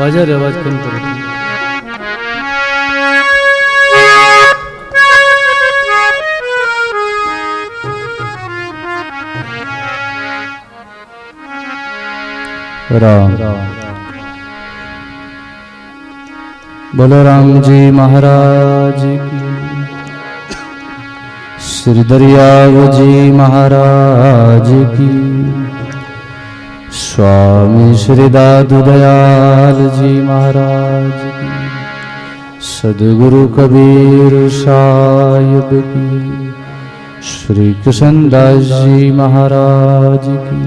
बाजार आवाज कम करो। राम बोलो राम जी महाराज की, श्री दरियाव जी महाराज की, स्वामी श्री दादू दयाल जी महाराज की, सद्गुरु कबीर साहिब की, श्री कृष्णदास जी महाराज की,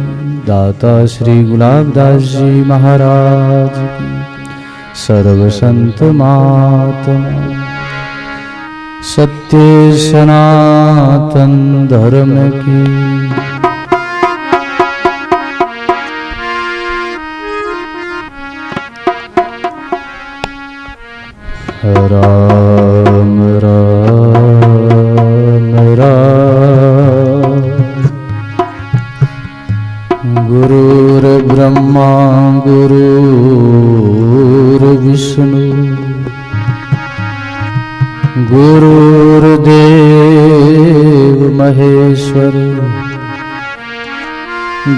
दाता श्री गुलाबदास जी महाराज की, सर्व संत महात्मा सत्य सनातन धर्म की। राम राम राम गुरुर्ब्रह्मा गुरुर्विष्णु गुरुर्देव महेश्वर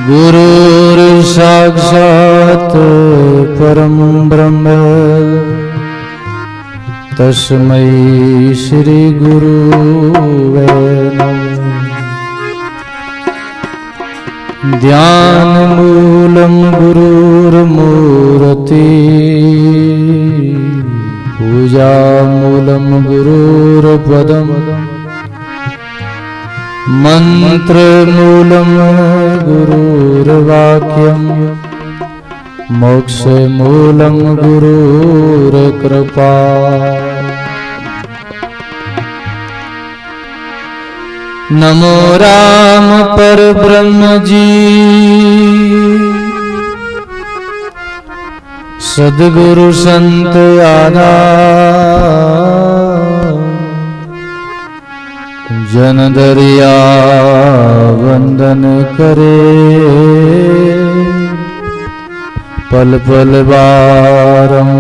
गुरुर्साक्षात् परम ब्रह्म तस्मै श्री गुरुवे नमः। ध्यान मूलम गुरुर्मूर्ति पूजा मूलम गुरुर्पदम मंत्र मूलम गुरुर्वाक्यम मोक्ष मूलम गुरुर्कृपा। नमो राम पर ब्रह्म जी सद्गुरु संत आधार, जन दरिया वंदन करे पल पल बारंबार।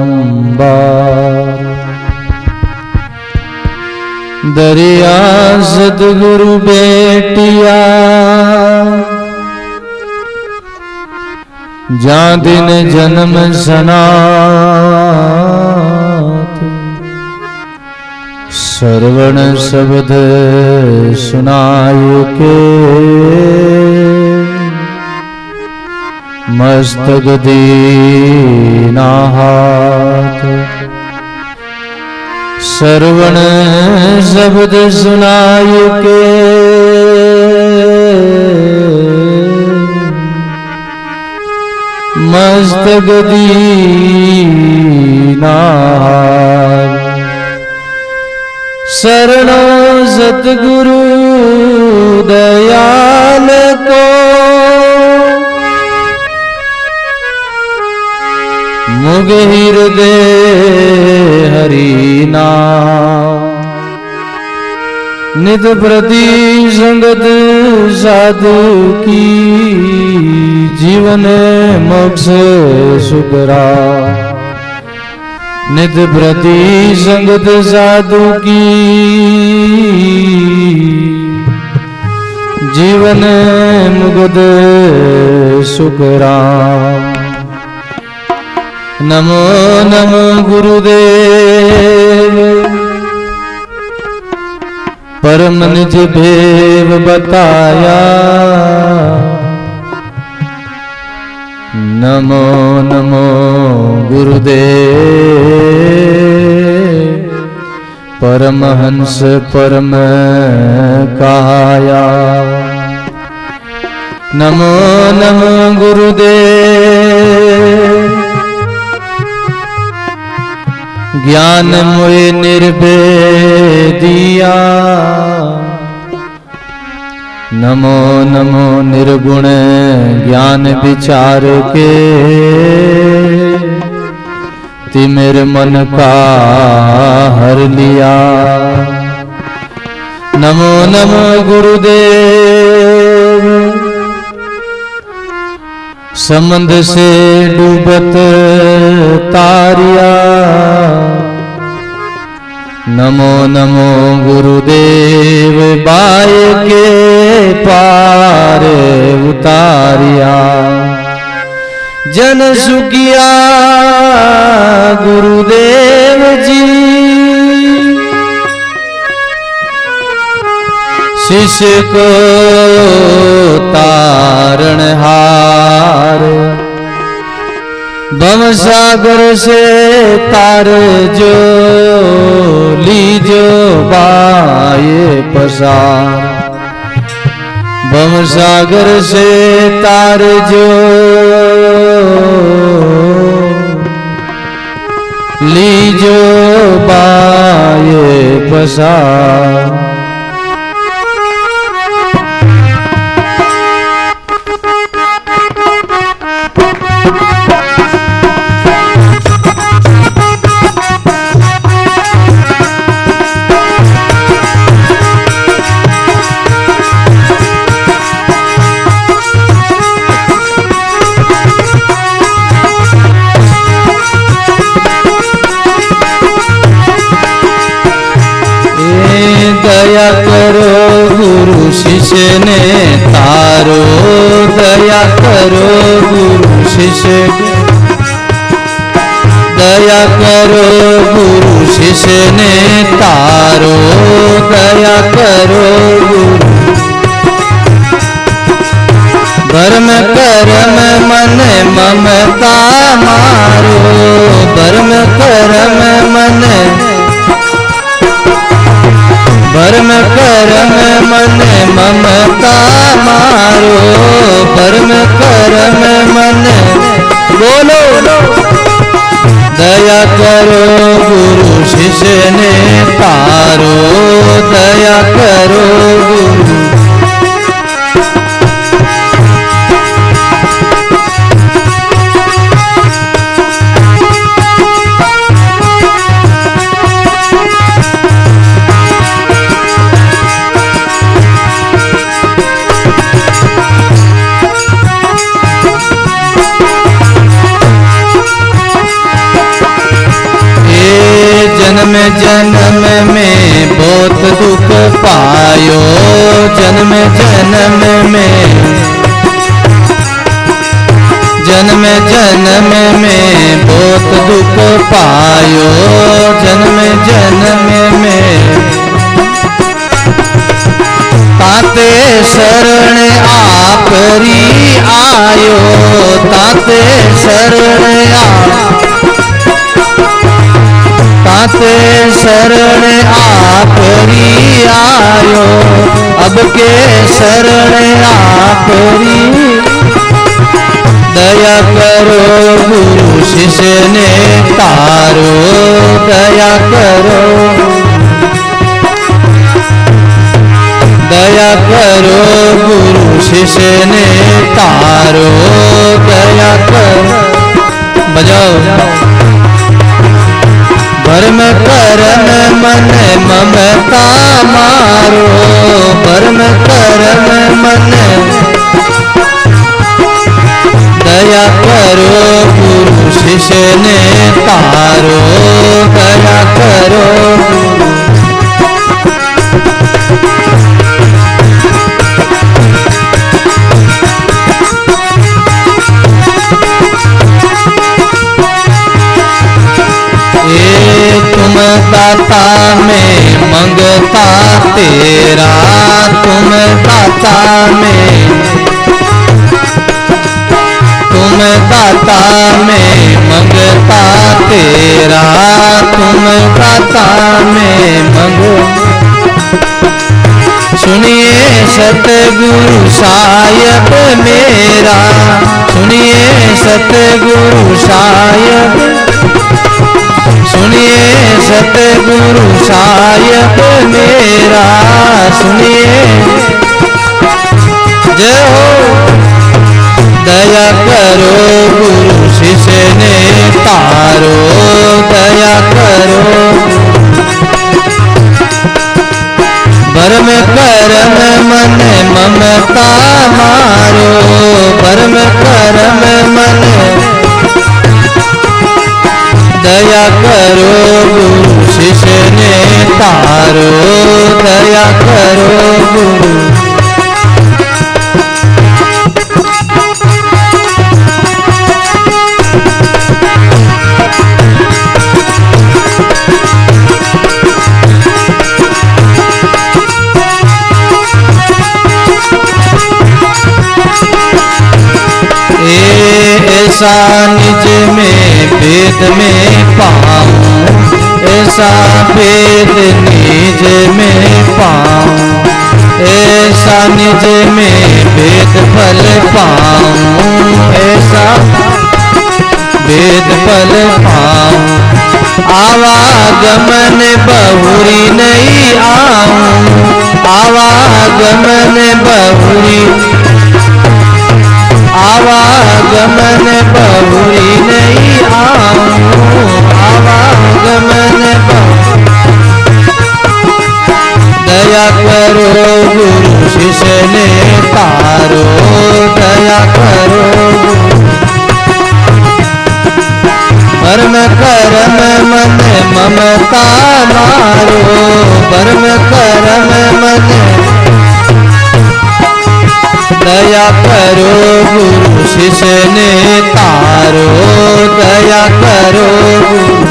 दरिया सद्गुरु बेटिया जा दिन जन्म सनात, श्रवण शब्द सुनायु के मस्तक दीना हाथ। श्रवण शब्द सुनायु के मस्तक दीना हाथ। शरणो सतगुरु दयाल को मुग हृदय हरि नाम। नित प्रति संगत साधु की जीवन मोक्ष सुखरा। नित प्रति संगत साधु की जीवन मुगद सुखरा। नमो नमो गुरुदेव परम निज भेव बताया। नमो नमो गुरुदेव परमहंस परम काया। नमो नमो गुरुदेव ज्ञान मोहे निर्भेदिया। नमो नमो निर्गुण ज्ञान विचार के तिमिर मन का हर लिया। नमो नमो गुरुदेव समंद से डूबत तारिया। नमो नमो गुरुदेव बाय के पार उतारिया। जन सुखिया गुरुदेव जी, शिष्य को तारणहार। भव सागर से तार जो लीजो बाये पसार। भव सागर से तार जो लीजो बाये पसार। दया करो गुरु शिष्य ने तारो। दया करो गुरु शिष्य, दया करो गुरु शिष्य ने तारो। दया करो गुरु, भरम करम मन ममता मारो। भरम करम मन, भरम करम मन ममता मारो। भरम करम मन, बोलो दया करो गुरु शिष्य ने तारो। दया करो गुरु, जन्म जन्म में बहुत दुख पायो। जन्म जन्म में, जन्म जन्म में बहुत दुख पायो। जन्म जन्म में ताते शरण आपरी आयो। ताते शरण ताते शरण आपरी आयो। अब के शरण आपरी, दया करो गुरु शिष्य ने तारो। दया करो, दया करो गुरु शिष्य ने तारो। दया करो, बजाओ। भरम करम मन ममता मारो। भरम करम मन, दया करो गुरु शिष्य ने तारो। दया करो, तुम दाता में मंगता तेरा। तुम दाता में, तुम दाता में मंगता तेरा। तुम दाता में मंग, सुनिए सतगुरु साहिब मेरा। सुनिए सतगुरु साहिब, सुनिए सतगुरु साहिब मेरा। सुनिए, जय हो। दया करो गुरु शिष्य ने तारो। दया करो, भरम करम मन ममता मारो। भरम करम दया करो गुरु शिष्य ने तारो, दया करो गुरु। ऐसा निज में वेद में पाऊं, ऐसा वेद निज में पाऊं, ऐसा निज में वेद फल पाऊं, ऐसा वेद फल पाऊं। आवागमन बहुरी नहीं आऊं, आवागमन बहुरी, आवागमन बहुरी नहीं आऊं, आवागमन दया करो गुरु शिष्य ने तारो, दया करो परम करम मन ममता मारो, परम करम मन दया करो गुरु शिष्य ने तारो, दया करो गुरु।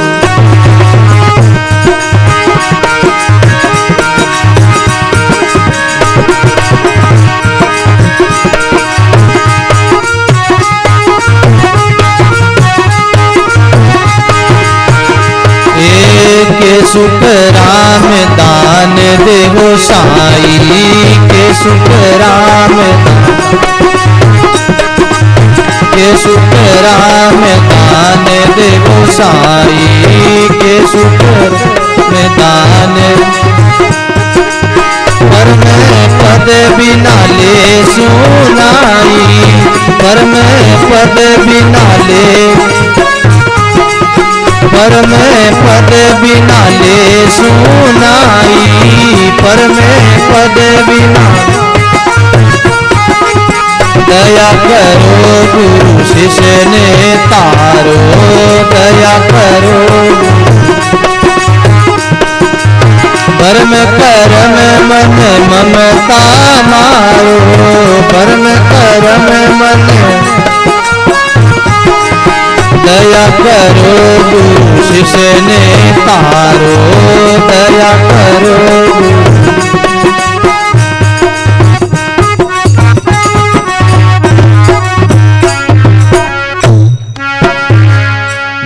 के सुख राम दान देहो साई, के सुख राम के सुख राम दान देहो साई, के सुख में दान परम पद बिना ले सुनाई, परम पद बिना ले, परम पद बिना ले सुनाई, परम पद बिना दया करो गुरु शिष्य ने तारो, दया करो परम करम मन ममता मारो, परम करम मन दया करो गुरु शिष्य ने तारो, दया करो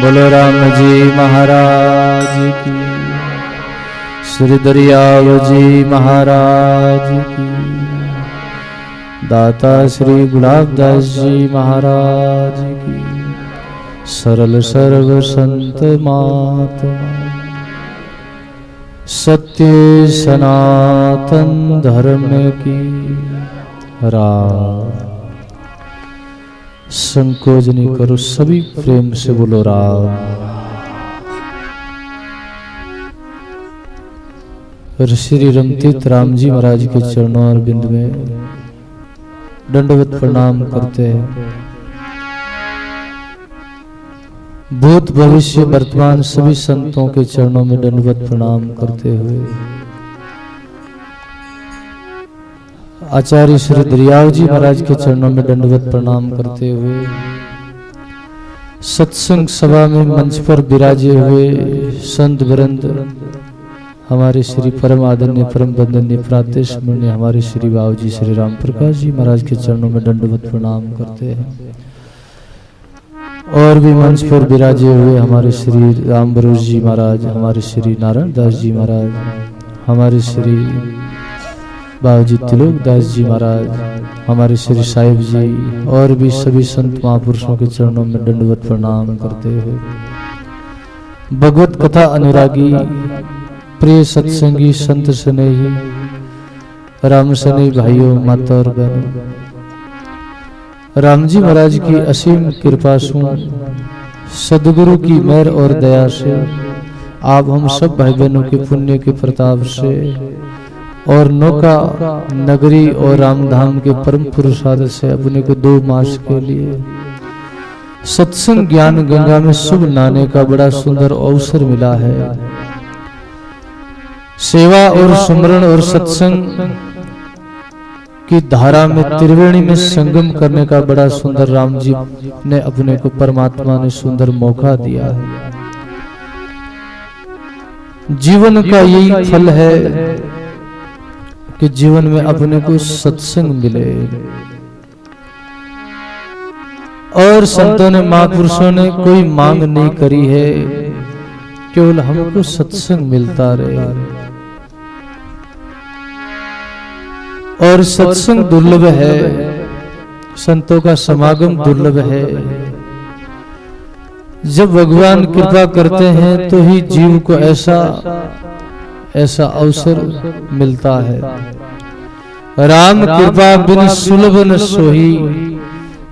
बोलो राम जी महाराज की, श्री दरियाव जी महाराज की, दाता श्री गुलाबदास जी महाराज की, सरल सर्व संत महात्मा, सत्य सनातन धर्म की राम। संकोच नहीं करो, सभी प्रेम से बोलो राम। श्री रमतीत राम जी महाराज के चरणों और बिंद में दंडवत प्रणाम करते हैं। भूत भविष्य वर्तमान सभी संतों के चरणों में दंडवत प्रणाम करते हुए आचार्य श्री दरियाव जी महाराज के चरणों में दंडवत प्रणाम करते हुए सत्संग सभा में मंच पर विराजे हुए संत वृंद, हमारे श्री परम आदरणीय परम वंदनीय प्रातस्मरणीय हमारे श्री बाबू जी श्री राम प्रकाश जी महाराज के चरणों में दंडवत प्रणाम करते हैं। और भी मंच पर विराजे हुए हमारे श्री राम बरोज जी महाराज, हमारे श्री नारायण दास जी महाराज, हमारे श्री बाबू जी तिलोक दास जी महाराज, हमारे श्री साहिब जी और भी सभी संत महापुरुषों के चरणों में दंडवत प्रणाम करते हुए भगवत कथा अनुरागी प्रिय सत्संगी संत स्नेही राम स्नेही भाइयों माता और बहनों, राम जी महाराज की असीम कृपा से सदगुरु की मेहर और दया से आप हम सब भाई बहनों के पुण्य के प्रताप से और नौका नगरी और रामधाम के परम पुरुषार्थ से अपने को 2 मास के लिए सत्संग ज्ञान गंगा में शुभ नहाने का बड़ा सुंदर अवसर मिला है। सेवा और सुमरण और सत्संग की धारा में त्रिवेणी में संगम करने का बड़ा सुंदर राम जी ने अपने को परमात्मा ने सुंदर मौका दिया है। जीवन का यही फल है कि जीवन में अपने को सत्संग मिले। और संतों ने महापुरुषों ने कोई मांग नहीं करी है, केवल हमको सत्संग मिलता रहे। और सत्संग दुर्लभ है, संतों का समागम दुर्लभ है। जब भगवान कृपा करते हैं तो ही जीव को ऐसा अवसर मिलता है। राम कृपा बिन सुलभ न सोही,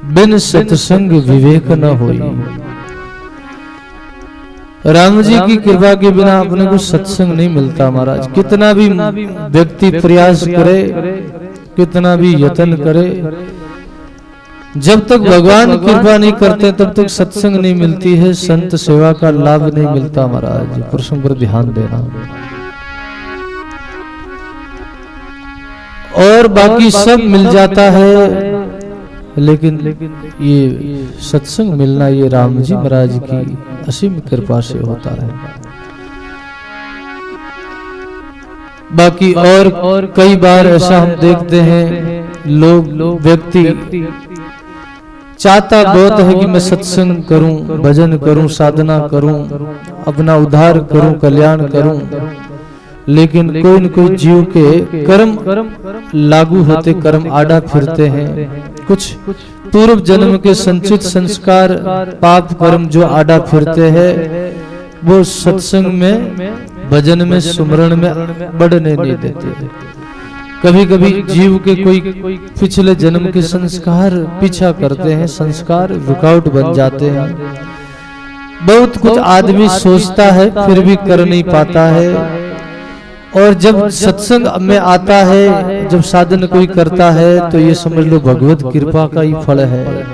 बिन सत्संग विवेक न होई। राम जी की कृपा के बिना अपने को सत्संग नहीं मिलता महाराज। कितना भी व्यक्ति प्रयास करे, कितना भी यत्न करे, जब तक भगवान कृपा नहीं करते तब तक सत्संग नहीं मिलती है, संत सेवा का लाभ नहीं मिलता महाराज। प्रसंग पर ध्यान देना। और बाकी सब मिल जाता है, लेकिन ये सत्संग मिलना ये राम जी महाराज की असीम कृपा से होता है। बाकी और कई बार ऐसा हम देखते हैं, लोग व्यक्ति चाहता बहुत है कि मैं सत्संग करूं, भजन करूं, साधना करूं, अपना उद्धार करूं, कल्याण करूं, लेकिन कोई न कोई जीव के कर्म लागू होते, कर्म आड़ा फिरते हैं। कुछ पूर्व जन्म के संचित संस्कार पाप कर्म जो आड़ा फिरते हैं, वो सत्संग में, भजन में, सुमरण में बढ़ने नहीं देते। कभी कभी जीव के कोई पिछले जन्म के संस्कार पीछा करते हैं, संस्कार रुकावट बन जाते हैं। बहुत कुछ आदमी सोचता है फिर भी कर नहीं पाता है। और जब सत्संग में आता है, जब साधन कोई करता है, तो ये समझ लो भगवत कृपा का ही फल है।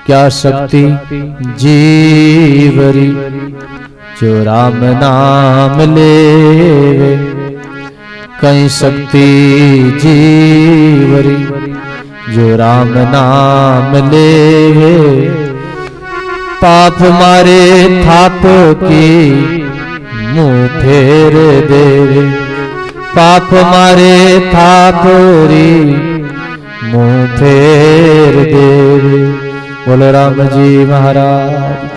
क्या शक्ति जीवरी जो राम नाम लेवे, कहीं शक्ति जीवरी जो राम नाम लेवे, पाप मारे थाप की मुंह फेर देवे, पाप मारे थापरी मुंह फेर देवे। बोलो राम जी महाराज।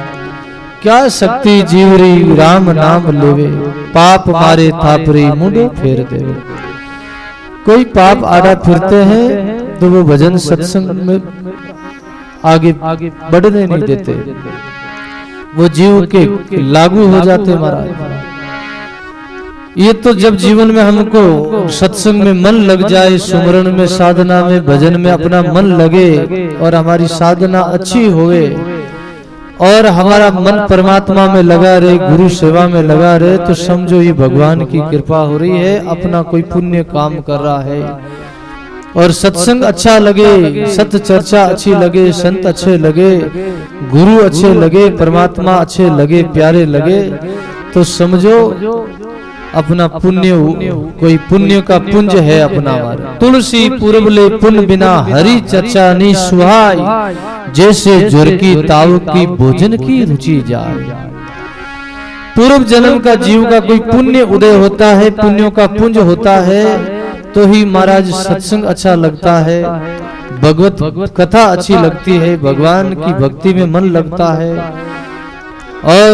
क्या शक्ति जीवरी राम नाम लेवे, पाप मारे थापरी मुंह फेर देवे। कोई पाप आड़ा फिरते हैं तो वो भजन सत्संग में आगे बढ़ने नहीं देते, वो जीव के लागू हो जाते महाराज। ये तो जब जीवन में हमको सत्संग में मन लग जाए, सुमरण में, साधना में, भजन में अपना मन लगे और हमारी साधना अच्छी होवे और हमारा मन परमात्मा में लगा रहे, गुरु सेवा में लगा रहे, तो समझो ये भगवान की कृपा हो रही है, अपना कोई पुण्य काम कर रहा है। और सत्संग अच्छा लगे, सत्य चर्चा अच्छी लगे, संत अच्छे लगे, गुरु अच्छे लगे, परमात्मा अच्छे लगे, प्यारे लगे, तो समझो अपना पुण्य, कोई पुण्य का पुंज है अपना हमारा। तुलसी पूर्वले पुण्य बिना हरि चर्चा नहीं सुहाई, जैसे जोर की ताव की भोजन की रुचि जाए। पूर्व जन्म का जीव का कोई पुण्य उदय होता है, पुण्यों का पुंज होता है, तो ही महाराज सत्संग अच्छा लगता है, भगवत कथा अच्छी लगती है, भगवान की भक्ति में मन लगता है और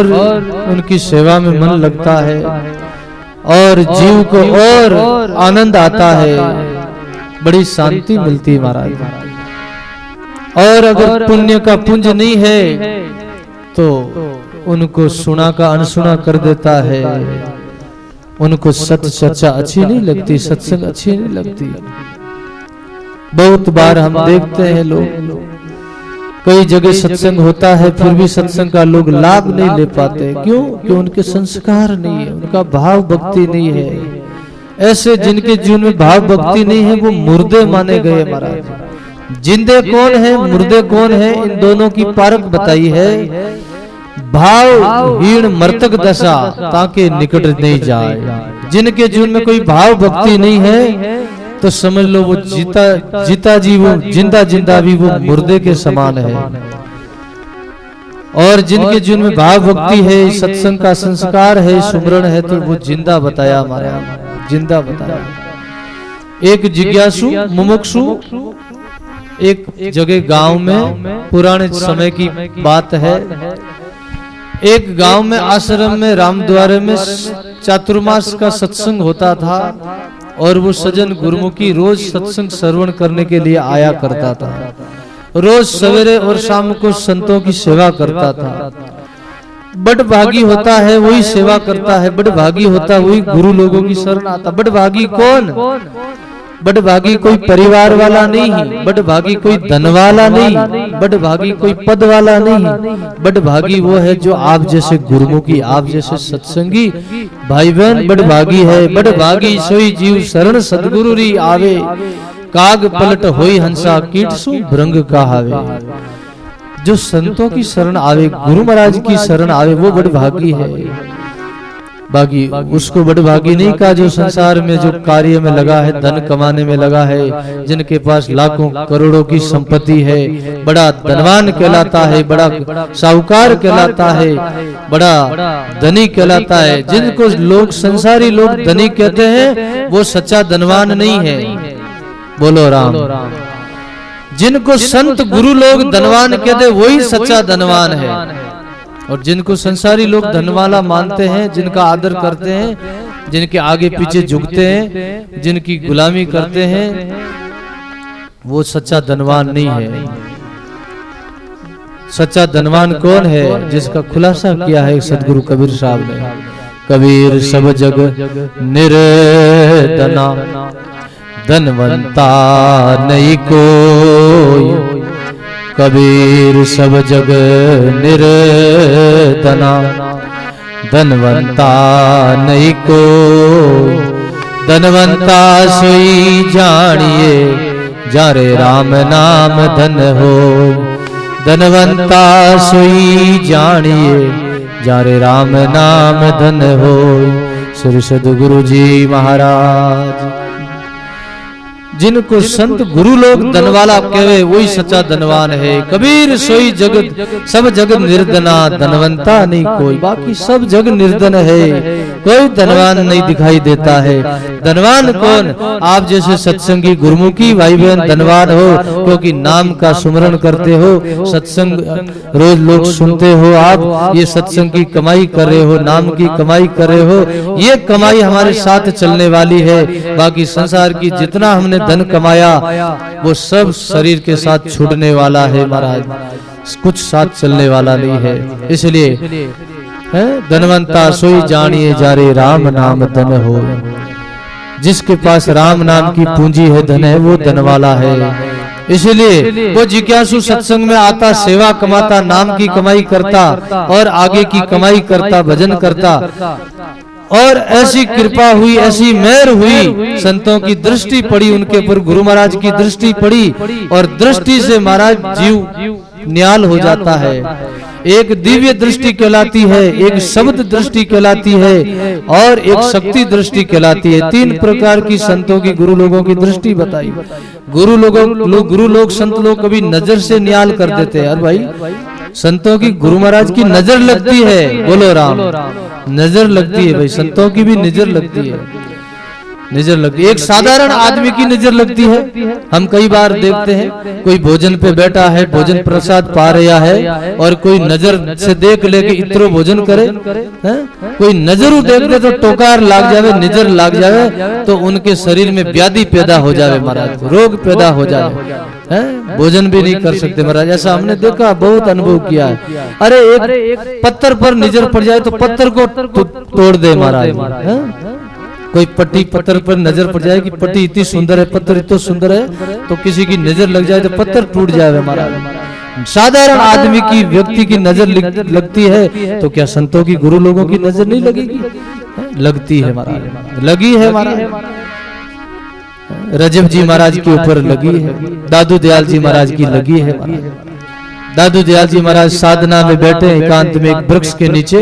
उनकी सेवा में मन लगता है और जीव को और आनंद आता है, बड़ी शांति मिलती है महाराज। और अगर पुण्य का पुंज नहीं है तो उनको सुना का अनसुना कर देता है, उनको सत्य चर्चा अच्छी नहीं लगती, सत्संग अच्छी नहीं लगती। बहुत बार हम देखते हैं लोग, कई जगह सत्संग होता है फिर भी सत्संग का लोग लाभ नहीं ले पाते। क्यों? कि उनके संस्कार नहीं है, उनका भाव भक्ति नहीं है। ऐसे जिनके जीवन में भाव भक्ति नहीं है वो मुर्दे माने गए महाराज। जिंदे कौन है मुर्दे कौन है, इन दोनों की पारख बताई है। भाव हीन मर्तक दशा ताके निकट नहीं जाए। जिनके जीवन में कोई भाव भक्ति नहीं है तो समझ लो वो जीता जी वो जिंदा भी वो मुर्दे के समान है। और जिनके जीवन में भाव भक्ति है, सत्संग का संस्कार है, सुमरण है, तो वो जिंदा बताया, हमारा जिंदा बताया। एक जिज्ञासु मुमुक्षु एक जगह गांव में, पुराने समय की बात है, एक गांव में आश्रम में रामद्वारे में चातुर्मास का सत्संग होता था और वो सज्जन गुरुमुखी रोज सत्संग श्रवण करने के लिए आया करता था। रोज सवेरे और शाम को संतों की सेवा करता था। बड़ भागी होता है वही सेवा करता है, बड़ भागी होता वही गुरु लोगों की शरण आता। बड़ भागी कौन? बड़ भागी कोई परिवार वाला नहीं, बड़ भागी कोई धन वाला नहीं, बड़ भागी कोई पद वाला नहीं। बड़ भागी वो है जो आप जैसे गुरुमुखी, आप जैसे सत्संगी भाई बहन बड़ भागी है। बड़ भागी सोई जीव शरण सदगुरु री आवे, काग पलट होई हंसा कीट सु भृंग कहावे। जो संतों की शरण आवे, गुरु महाराज की शरण आवे, वो बड़ भागी है। बाकी उसको बड़ भागी नहीं कहा जो संसार में जो कार्य में लगा है, धन कमाने में लगा है, जिनके पास लाखों करोड़ों की संपत्ति है, बड़ा धनवान कहलाता है, बड़ा साहूकार कहलाता है, बड़ा धनी कहलाता है। जिनको लोग संसारी लोग धनी कहते हैं वो सच्चा धनवान नहीं है। बोलो राम। जिनको संत गुरु लोग धनवान कहते वही सच्चा धनवान है। और जिनको संसारी लोग धनवाला मानते हैं, जिनका आदर करते हैं, जिनके आगे पीछे झुकते हैं, जिनकी गुलामी करते हैं, वो सच्चा धनवान नहीं है। सच्चा धनवान कौन है? जिसका खुलासा किया है सदगुरु कबीर साहब ने। कबीर सब जग निर्धना, धनवंता नहीं कोई। कबीर सब जग निर्धना, धनवंता नहीं कोई। धनवंता सोई जानिए, जारे राम नाम धन हो। धनवंता सोई जानिए, जारे राम नाम धन हो। श्री सद्गुरु जी महाराज। जिनको संत गुरु लोग धनवाला कहे वही सच्चा धनवान है। कबीर सोई जगत सब जग निर्धना, धनवंता नहीं कोई। बाकी सब जग निर्धन है, कोई धनवान नहीं दिखाई देता है। धनवान कौन? आप जैसे सत्संगी गुरुमुखी भाई बहन धनवान हो, क्योंकि नाम का सुमरण करते हो, सत्संग रोज लोग सुनते हो, आप ये सत्संग की कमाई कर रहे हो, नाम की कमाई कर रहे हो। ये कमाई हमारे साथ चलने वाली है। बाकी संसार की जितना हमने धन कमाया वो सब शरीर के साथ छूटने वाला है महाराज, कुछ साथ चलने वाला नहीं है। इसलिए धनवंता सोई जानिए, जारे राम नाम धन हो। जिसके पास राम नाम की पूंजी है, धन है, वो धनवाला है। इसलिए वो जिज्ञासु सत्संग में आता, सेवा कमाता, नाम की कमाई करता और आगे की कमाई करता, भजन करता। और ऐसी कृपा हुई, ऐसी मेहर हुई, संतों की दृष्टि पड़ी उनके ऊपर, गुरु महाराज की दृष्टि पड़ी और दृष्टि से महाराज जीव न्याल हो जाता है। एक दिव्य दृष्टि कहलाती है, एक शब्द दृष्टि कहलाती है और एक शक्ति दृष्टि कहलाती है। तीन प्रकार की संतों की गुरु लोगों की दृष्टि बताई। गुरु लोग संत लोग कभी नजर से न्याल कर देते हैं। अरे भाई संतों की गुरु महाराज की नजर लगती है। बोलो राम। नजर लगती है भाई, संतों की भी नजर लगती है, नजर लगती है। एक साधारण आदमी की नजर लगती है। हम कई बार देखते हैं कोई भोजन पे बैठा है, भोजन प्रसाद पा रहा है और कोई नजर से देख ले कि इतरो भोजन करे, कोई नजर देख ले तो टोकार लाग जावे, नजर लाग जावे तो उनके शरीर में व्याधि पैदा हो जावे महाराज, रोग पैदा हो जावे, भोजन भी नहीं कर सकते महाराज। ऐसा हमने देखा, बहुत अनुभव किया है। अरे एक पत्थर पर नजर पड़ जाए तो पत्थर को तोड़ दे महाराज। कोई पट्टी पत्थर पर नजर पड़ जाए कि पट्टी इतनी सुंदर है, पत्थर इतना सुंदर है, तो किसी की नजर लग जाए तो पत्थर टूट जाए महाराज। साधारण आदमी की, व्यक्ति की नजर लगती है तो क्या संतों की गुरु लोगों की नजर नहीं लगेगी? लगती है महाराज, लगी है महाराज। रजब जी महाराज के ऊपर लगी है, दादू दयाल जी महाराज की लगी है। दादू दयाल जी महाराज साधना में बैठे एकांत में एक वृक्ष के नीचे।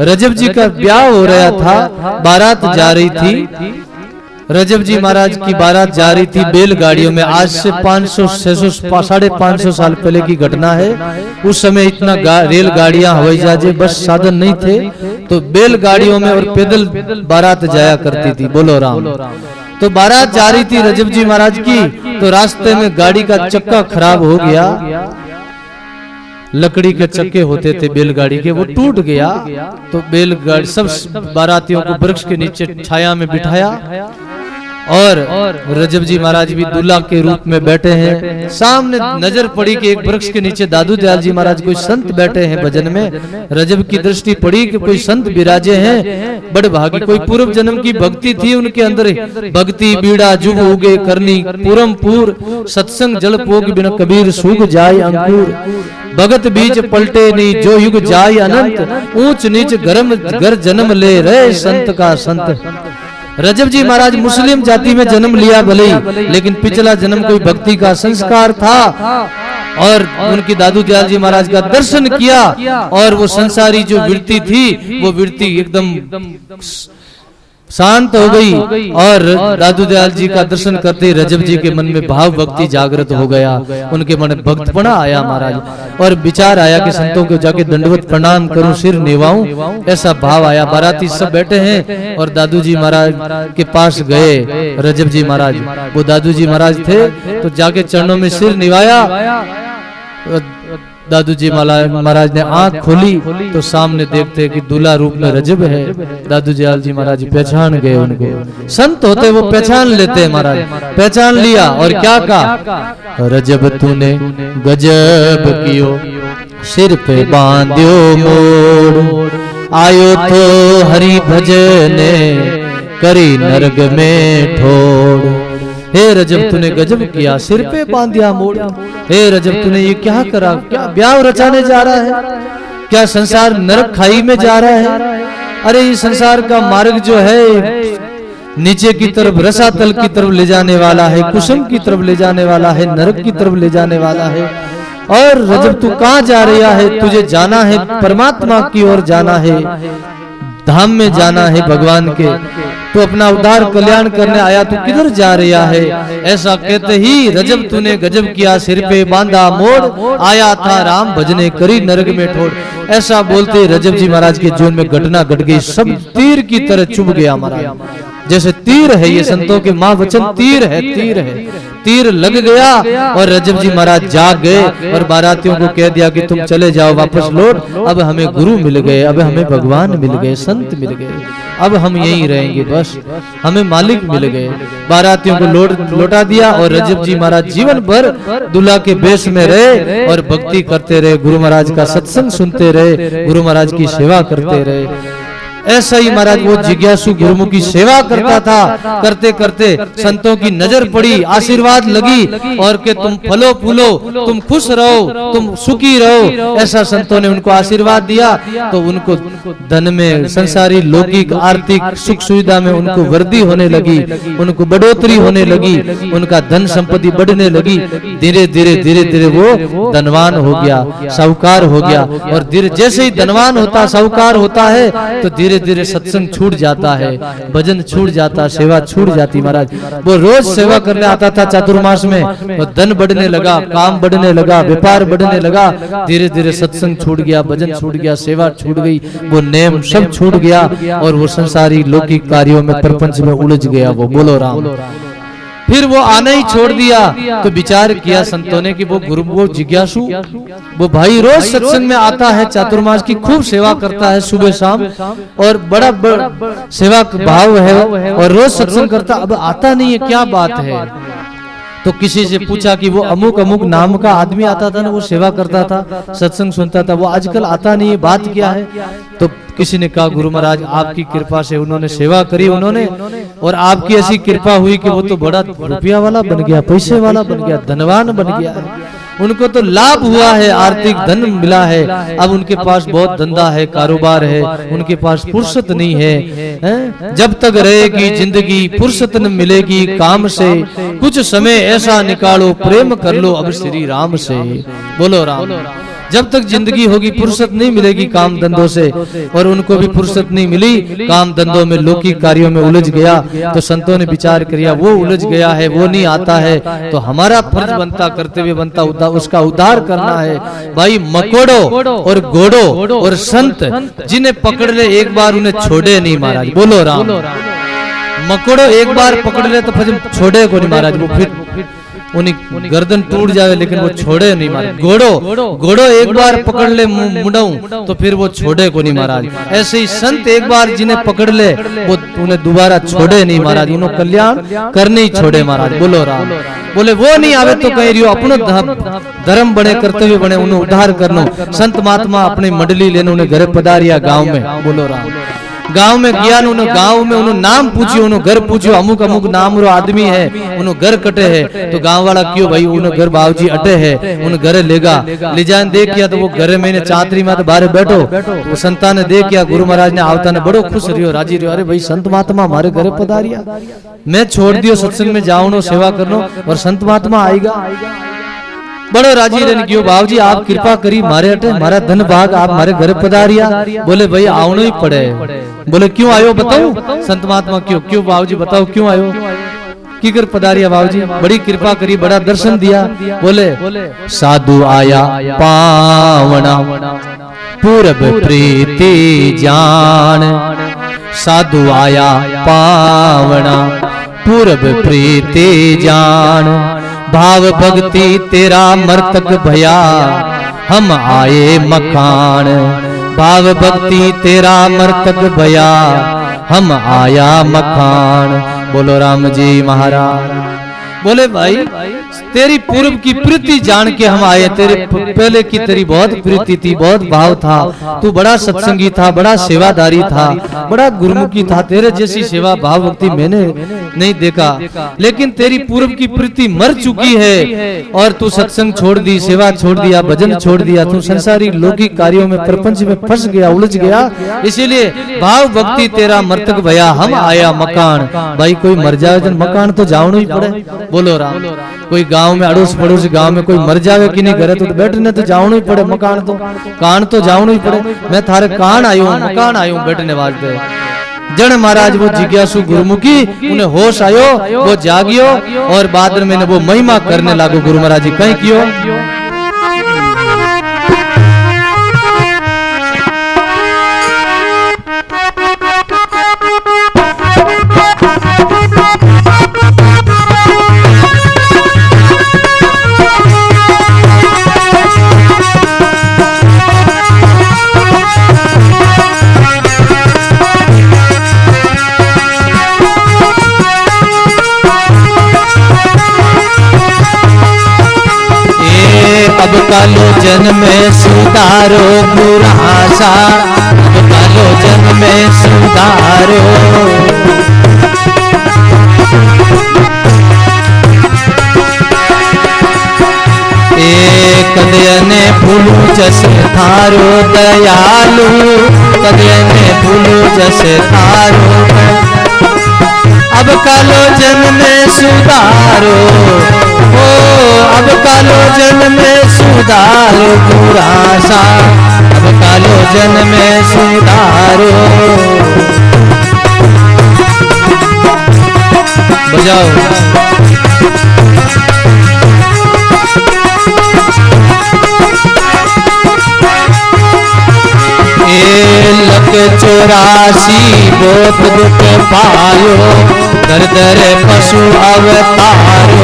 रजब जी का ब्याह हो रहा था, बारात जा रही थी। रजब जी महाराज की बारात जा रही थी बैलगाड़ियों में। आज से 500 600 550 साल पहले की घटना है। उस समय इतना रेलगाड़ियां, हवाई जहाजे, बस साधन नहीं थे, तो बैलगाड़ियों में और पैदल बारात जाया करती थी। बोलो राम। तो बारात जा रही थी रजब जी महाराज की, तो रास्ते में गाड़ी का चक्का खराब हो गया। लकड़ी के चक्के होते थे बैलगाड़ी के, वो टूट गया। तो बैलगाड़ी सब बारातियों को वृक्ष के नीचे छाया में बिठाया और रजब जी महाराज भी दूल्हा के रूप में बैठे हैं। सामने नजर पड़ी कि एक वृक्ष के नीचे दादू दयाल जी महाराज कोई संत बैठे हैं भजन में। रजब की दृष्टि पड़ी कि कोई संत विराजे हैं, बड़े भागी, कोई पूर्व जन्म की भक्ति थी उनके अंदर। भक्ति बीड़ा जुग उगे करनी पूरम पूर, सत्संग जल पोग बिन कबीर सूख जाय अंकुर। भगत बीच पलटे नहीं जो युग जाय अनंत, ऊंच नीच गरम घर जन्म ले रहे संत का संत। रजब जी महाराज मुस्लिम जाति में जन्म लिया भले ही, लेकिन पिछला जन्म कोई भक्ति का संस्कार था और उनकी दादू दयाल जी महाराज का दर्शन किया और वो संसारी जो वृत्ति थी वो वृत्ति एकदम शांत हो गई। और दादू दयाल जी का दर्शन करते रजब जी के मन में भाव भक्ति जागृत हो गया, उनके मन में भक्तपना आया महाराज। और विचार आया कि संतों को जाके दंडवत प्रणाम करूं, सिर निभाऊं, ऐसा भाव आया। बाराती सब बैठे हैं और दादू जी महाराज के पास गए रजब जी महाराज। वो दादू जी महाराज थे तो जाके चरणों में सिर निभाया। दादू जी महाराज ने आंख खोली तो सामने देखते कि दूल्हा रूप में रजब है। दादू दयाल जी महाराज पहचान गए उनको। संत होते वो पहचान लेते महाराज। पहचान लिया और क्या कहा, रजब तूने गजब कियो, सिर पे बांध्यो मोड़, आयो तो हरि भजने करी नरग में ठोड़। हे रजब तूने गजब किया, सिर पे बांधिया मोड़। हे रजब तूने ये क्या करा, क्या ब्याह रचाने जा रहा है, क्या संसार नरक खाई में जा रहा है। अरे ये संसार का मार्ग जो है नीचे की तरफ रसातल की तरफ ले जाने वाला है, कुसुम की तरफ ले जाने वाला है, नरक की तरफ ले जाने वाला है। और रजब तू कहाँ जा रहा है, तुझे जाना है परमात्मा की ओर जाना है, धाम में जाना है भगवान के। तो अपना उद्धार कल्याण करने आया, तू किधर जा रहा है। ऐसा कहते ही रजब तूने गजब किया, सिर पे बांधा मोड़, आया था राम भजने करी नरक में ठोड़। ऐसा बोलते रजब जी महाराज के जीवन में घटना घट गई। सब तीर की तरह चुभ गया महाराज। जैसे तीर है, ये संतों के माँ वचन तीर है, तीर है, तीर लग गया। और रजब जी महाराज जाग गए और बारातियों को कह दिया कि तुम चले जाओ, वापस लौट। अब हमें गुरु मिल गए, अब हमें भगवान मिल गए, संत मिल गए, अब हम यहीं रहेंगे, बस हमें मालिक मिल गए। बारातियों को लौटा दिया और रजब जी महाराज जीवन भर दूल्हा के बेश में रहे और भक्ति करते रहे, गुरु महाराज का सत्संग सुनते रहे, गुरु महाराज की सेवा करते रहे। ऐसा ही महाराज वो जिज्ञासु गुरुमुख की सेवा करता था। करते करते संतों की नजर पड़ी, आशीर्वाद लगी और कि तुम फलो फूलो, तुम खुश रहो, तुम सुखी रहो, ऐसा संतों ने उनको आशीर्वाद दिया। तो उनको धन में, संसारी लौकिक आर्थिक सुख सुविधा में उनको वृद्धि होने लगी, उनको बढ़ोतरी होने लगी, उनका धन संपत्ति बढ़ने लगी। धीरे धीरे धीरे धीरे वो धनवान हो गया, साहूकार हो गया। और धीरे जैसे ही धनवान होता, साहूकार होता है, तो धीरे धीरे सत्संग छूट जाता है, भजन छूट जाता, सेवा छूट जाती। महाराज वो रोज सेवा करने आता था चातुर्मास में, तो धन बढ़ने लगा, काम बढ़ने लगा, व्यापार बढ़ने लगा। धीरे धीरे सत्संग छूट गया, भजन छूट गया, सेवा छूट गई, वो नेम सब छूट गया और वो संसारी लौकिक कार्यों में, प्रपंच में उलझ गया। वो बोलो राम। फिर वो आना ही छोड़ दिया। तो विचार किया संतों ने कि वो गुरु, वो जिज्ञासु, वो भाई रोज सत्संग में आता है, चातुर्मास की खूब सेवा करता है सुबह शाम और बड़ा सेवा भाव है और रोज सत्संग करता, अब आता नहीं है, क्या बात है। तो किसी से पूछा कि वो अमुक अमुक नाम का आदमी आता था ना, वो सेवा करता था, सत्संग सुनता था, वो आजकल आता नहीं है, बात क्या है। तो किसी ने कहा गुरु महाराज आपकी कृपा से उन्होंने सेवा करी उन्होंने, और आपकी ऐसी कृपा हुई कि वो तो बड़ा रुपया वाला बन गया, पैसे वाला बन गया, धनवान बन गया। उनको तो लाभ हुआ है, आर्थिक धन मिला है, अब उनके पास बहुत धंधा है, कारोबार है, उनके पास फुर्सत नहीं है। जब तक रहेगी जिंदगी फुर्सत न मिलेगी काम से, कुछ समय ऐसा निकालो प्रेम कर लो अब श्री राम से। बोलो राम। जब तक जिंदगी होगी फुर्सत नहीं मिलेगी काम धंधों से, और उनको भी फुर्सत नहीं मिली, काम धंधों में लौकिक कार्यों में उलझ गया। तो संतों ने विचार किया वो उलझ गया है, वो नहीं आता है, तो हमारा फर्ज बनता, कर्तव्य बनता उसका उद्धार करना है। भाई मकोड़ो और गोड़ो और संत जिन्हें पकड़ ले एक बार उन्हें छोड़े नहीं महाराज। बोलो राम। मकोड़ो एक बार पकड़ ले तो फिर छोड़े को नहीं महाराज, वो फिर उन्हीं गर्दन टूट जावे लेकिन वो छोड़े नहीं महाराज। घोड़ो एक बार पकड़ ले मुंडाऊं तो फिर वो छोड़े को नहीं महाराज। ऐसे ही संत एक बार जिन्हें पकड़ ले वो उन्हें दोबारा छोड़े नहीं महाराज, उन्हें कल्याण करने ही छोड़े महाराज। बोलो राम। बोले वो नहीं आवे तो कह रियो अपनो धर्म बने, कर्तव्य बने, उन्हें उद्धार करनो। संत महात्मा अपनी मंडली लेने उन्हें घर पधारिया गांव में। बोलो राम। गांव में गया, गांव में उन्होंने नाम पूछियो, उन्होंने घर पूछियो, अमुक अमुक नाम रो आदमी है, उन्होंने घर कटे है। तो गांव वाला क्यों भाई उन्होंने घर बाबूजी अटे है, उन्हें घर लेगा ले जान देख किया। तो वो घर में चातरी में तो बाहर बैठो, वो संता ने देख किया, गुरु महाराज ने आवता ने बड़ो खुश रियो, राजी रियो। अरे भाई संत महात्मा हमारे घर पधारिया, मैं छोड़ दियो सत्संग में जाऊनो सेवा करनो और संत महात्मा आएगा। बड़ो राजी रहने क्यों बाबूजी आप कृपा करी मारे अटे, हमारा धन भाग आप हमारे घर पधारिया। बोले भाई आवनो ही पड़े। बोले क्यों आयो बताओ संत महात्मा, क्यों बाबूजी बताओ क्यों आयो, की कर पधारिया बाबूजी, बड़ी कृपा करी, बड़ा दर्शन दिया। बोले साधु आया पावना पूरब प्रीति जान, साधु आया पावना पूरब प्रीति जान, भाव भक्ति तेरा मर्तक भया हम आए मकान, भाव भक्ति तेरा मर्तक भया हम आया मकान। बोलो राम जी महाराज। बोले भाई तेरी पूर्व की प्रीति जान के हम आए, तेरे पहले की तेरी बहुत प्रीति थी, बहुत भाव था, तू बड़ा सत्संगी था, बड़ा सेवादारी था, बड़ा गुरुमुखी था, तेरे जैसी सेवा भाव भक्ति मैंने नहीं देखा। लेकिन तेरी पूर्व की प्रीति मर चुकी है और तू सत्संग छोड़ दी, सेवा छोड़ दिया, भजन छोड़ दिया, तू संसारी लौकिक कार्यों में प्रपंच में फंस गया, उलझ गया। इसीलिए भाव भक्ति तेरा मर्तक भया हम आया मकान। भाई कोई मर जाए तो मकान तो जावना ही पड़े। बोलो राम। कोई गांव में अड़ोस पड़ोस गांव में कोई मर जावे कि नहीं करे तो बैठने तो जावना ही पड़े, मकान तो कान तो जावना ही पड़े। मैं थारे कान आयो मकान आयो बैठने वास्ते। जन महाराज वो जिज्ञासु गुरुमुखी उन्हें होश आयो, वो जागियो और बाद में वो महिमा करने लागो। गुरु महाराज जी कहीं कियो अब कालो जन्म में सुधारो बुरासा, अब कालो जन्म में सुधारो, कदयने फूलू जस थारो दयालु, कदयने फूलू जस थारो, अब कालो जन्म में सुधारो, ओ अब कालो जन्म में सुधारो बुरासा, अब कालो जन्म में सुधारो। बजाओ लक 84 बहुत दुख पायो, दर दर पशु अवतारो,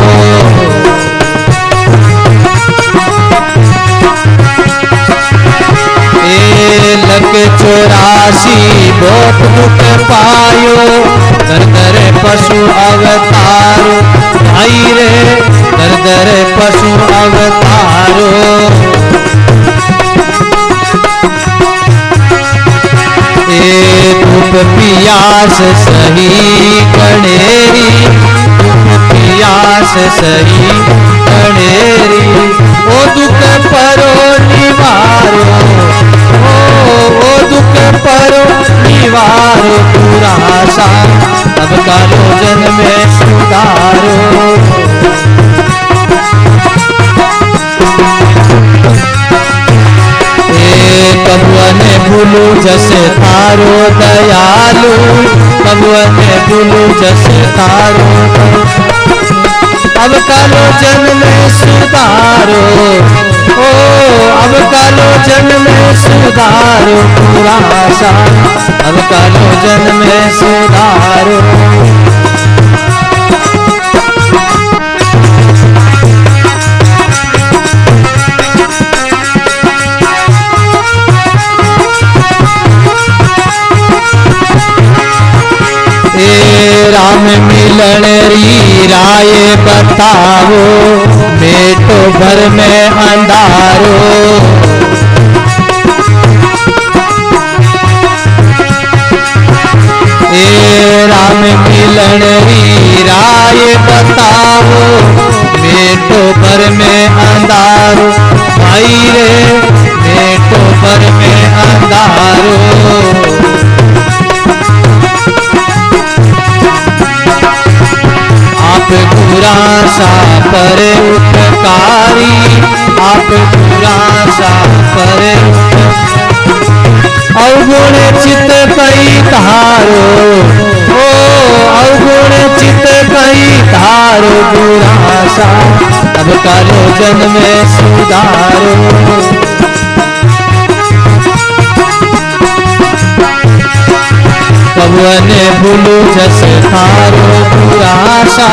लक 84 बहुत दुख पायो, दर दर पशु अवतारो, भाई रे दर दर पशु अवतारो। धूप पियास सही कणेरी, धूप पियास सही कणेरी, ओ दुख परो निवारो, ओ दुख परो निवारो पूरा सा, अब कालो जन्म में सुधारो। कबुअने भूलू जसे थारो दयालु, कबुअने भूलू जसे थारो, अब कालो जन्म में सुधारो, ओ अब कालो जन्म में सुधारो पूरा सा, अब कालो जन्म में सुधारो। राम मिलन री राय बताओ, बेटो भर में अंधारो, राम मिलन री राय बताओ, बेटो भर में अंधारो, भाई रे बेटो भर में अंधारो। आप पूरा सा पर उपकारी, आप पूरा सा पर अवगुण चित कई धारो, ओ अवगुण चित कई धारो पूरा सा, अब कालो जन्म में सुधारो। कबुअने भूलू जसे थारो पूरा सा,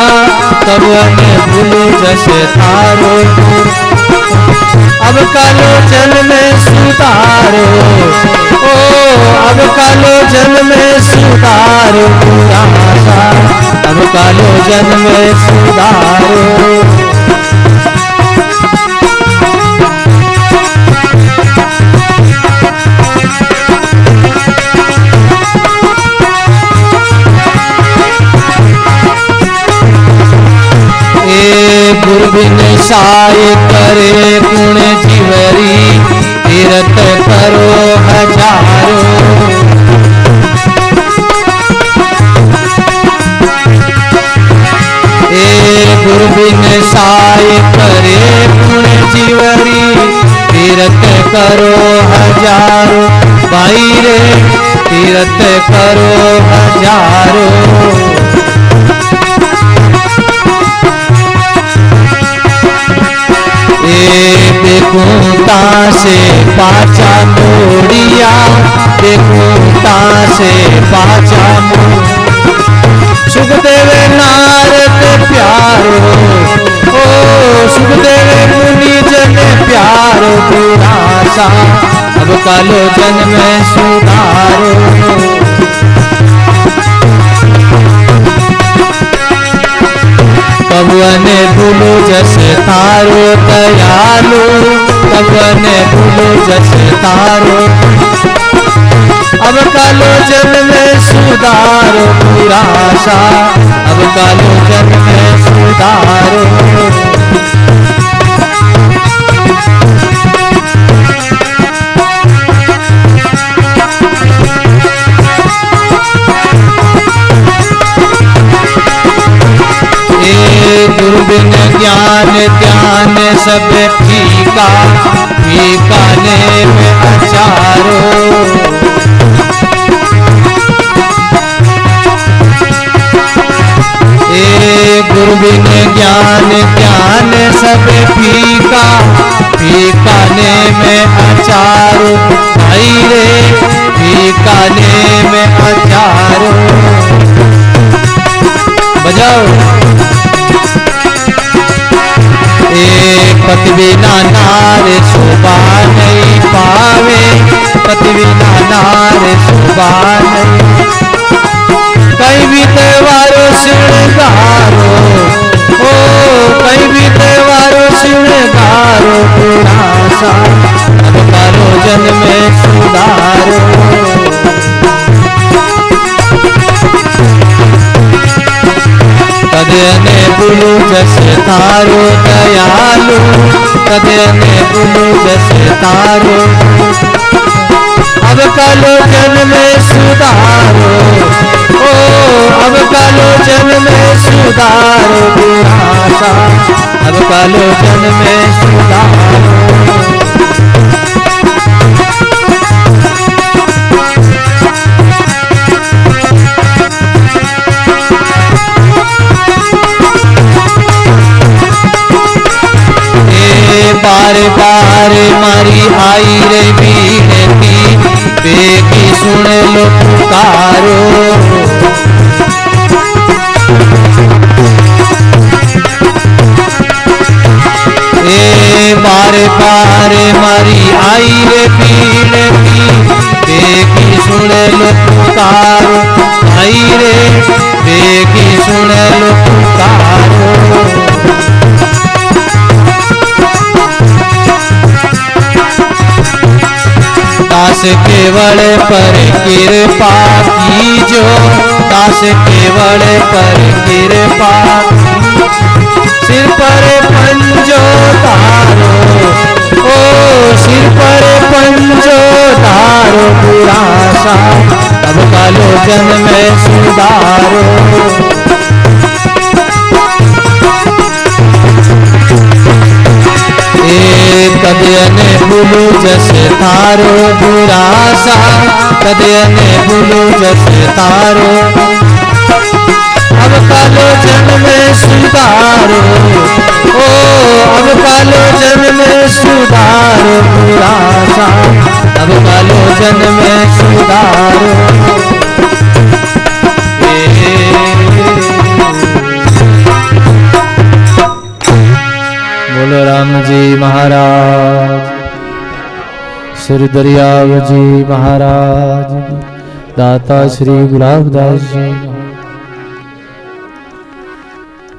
कबुअने भूलू जसे थारो, अब कालो जन्म में सुधारो, ओ अब कालो जन्म में सुधारो पूरा सा, अब कालो जन्म में सुधारो। गुरबिन साय करे गुण जीवरी, तीरथ करो हजारो, गुरबिन साय करे गुण जीवरी, तीरथ करो हजारो, भाई रे तीरथ करो हजारो। देखूता से पाचा मोड़िया, देखूता से पाचा मोड़, सुखदेव नारद प्यारो, ओ सुखदेव मुनि जन प्यारो पूरा सा, अब कालो जन्म में सुधारो। कबुअने भूलू जसे थारो दयालु, कबुअने भूलू जसे थारो, अब कालो जन्म में सुधारो पूरा सा, अब कालो जन्म में सुधारो। गुरबिन ज्ञान ध्यान सब फीका, फीकाने में अचारो, गुरबिन ज्ञान ध्यान सब फीका, फीकाने में अचारो, भाई रे फीकाने में अचारो। बजाओ। पति बिना नार शोभा नहीं पावे, पति बिना नार शोभा नहीं, कहीं भी त्योहारो श्रृंगारो, ओ कहीं भी त्योहारो श्रृंगारो पूरा सा, अब कालो जन्म में सुधारो। कदने बुलू जस थारो दयालु, कदने बुलू जैसे तारो, अब कालोचन में सुधारो, ओ अब कालोचन में सुधारो दुरासा, अब कालोचन में सुधारो। बार बार मारी आई रे बीनती, बेगी सुन लो पुकारो, बार बार मारी आई रे बीनती, बेगी सुन लो पुकारो, आई रे बेगी सुन लो पुकारो। दास केवल पर कृपा कीजो, दास केवल पर कृपा, सिर पर पंजो तारो, ओ सिर पर पंजो तारो दुरासा, अब कालोचन में सुधारो। कदने बुलू जैसे तारो दुरासा, कदने बुलू जैसे तारो, अब कालोचन में सुधारो, ओ अब कालोचन में सुधारो दुरासा, अब कालोचन में सुधारो। बोलो राम जी महाराज, श्री दरियाव जी महाराज, दाता श्री गुलाबदास जी,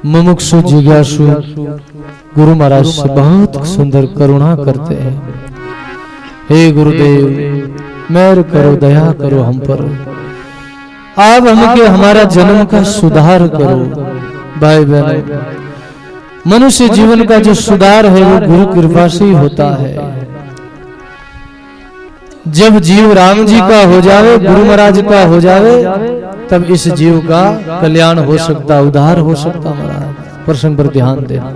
मुमुक्षु जिज्ञासु गुरु महाराज से बहुत सुंदर करुणा करते हैं। हे गुरुदेव, मेहर करो, दया करो हम पर, आप हमके हमारा जन्म का सुधार करो। भाई बहनों, मनुष्य जीवन का जो सुधार है वो गुरु कृपा से ही होता है। जब जीव राम जी का हो जावे, गुरु महाराज का हो जावे, तब इस जीव का कल्याण हो सकता, उद्धार हो सकता। महाराज प्रसंग पर ध्यान देना।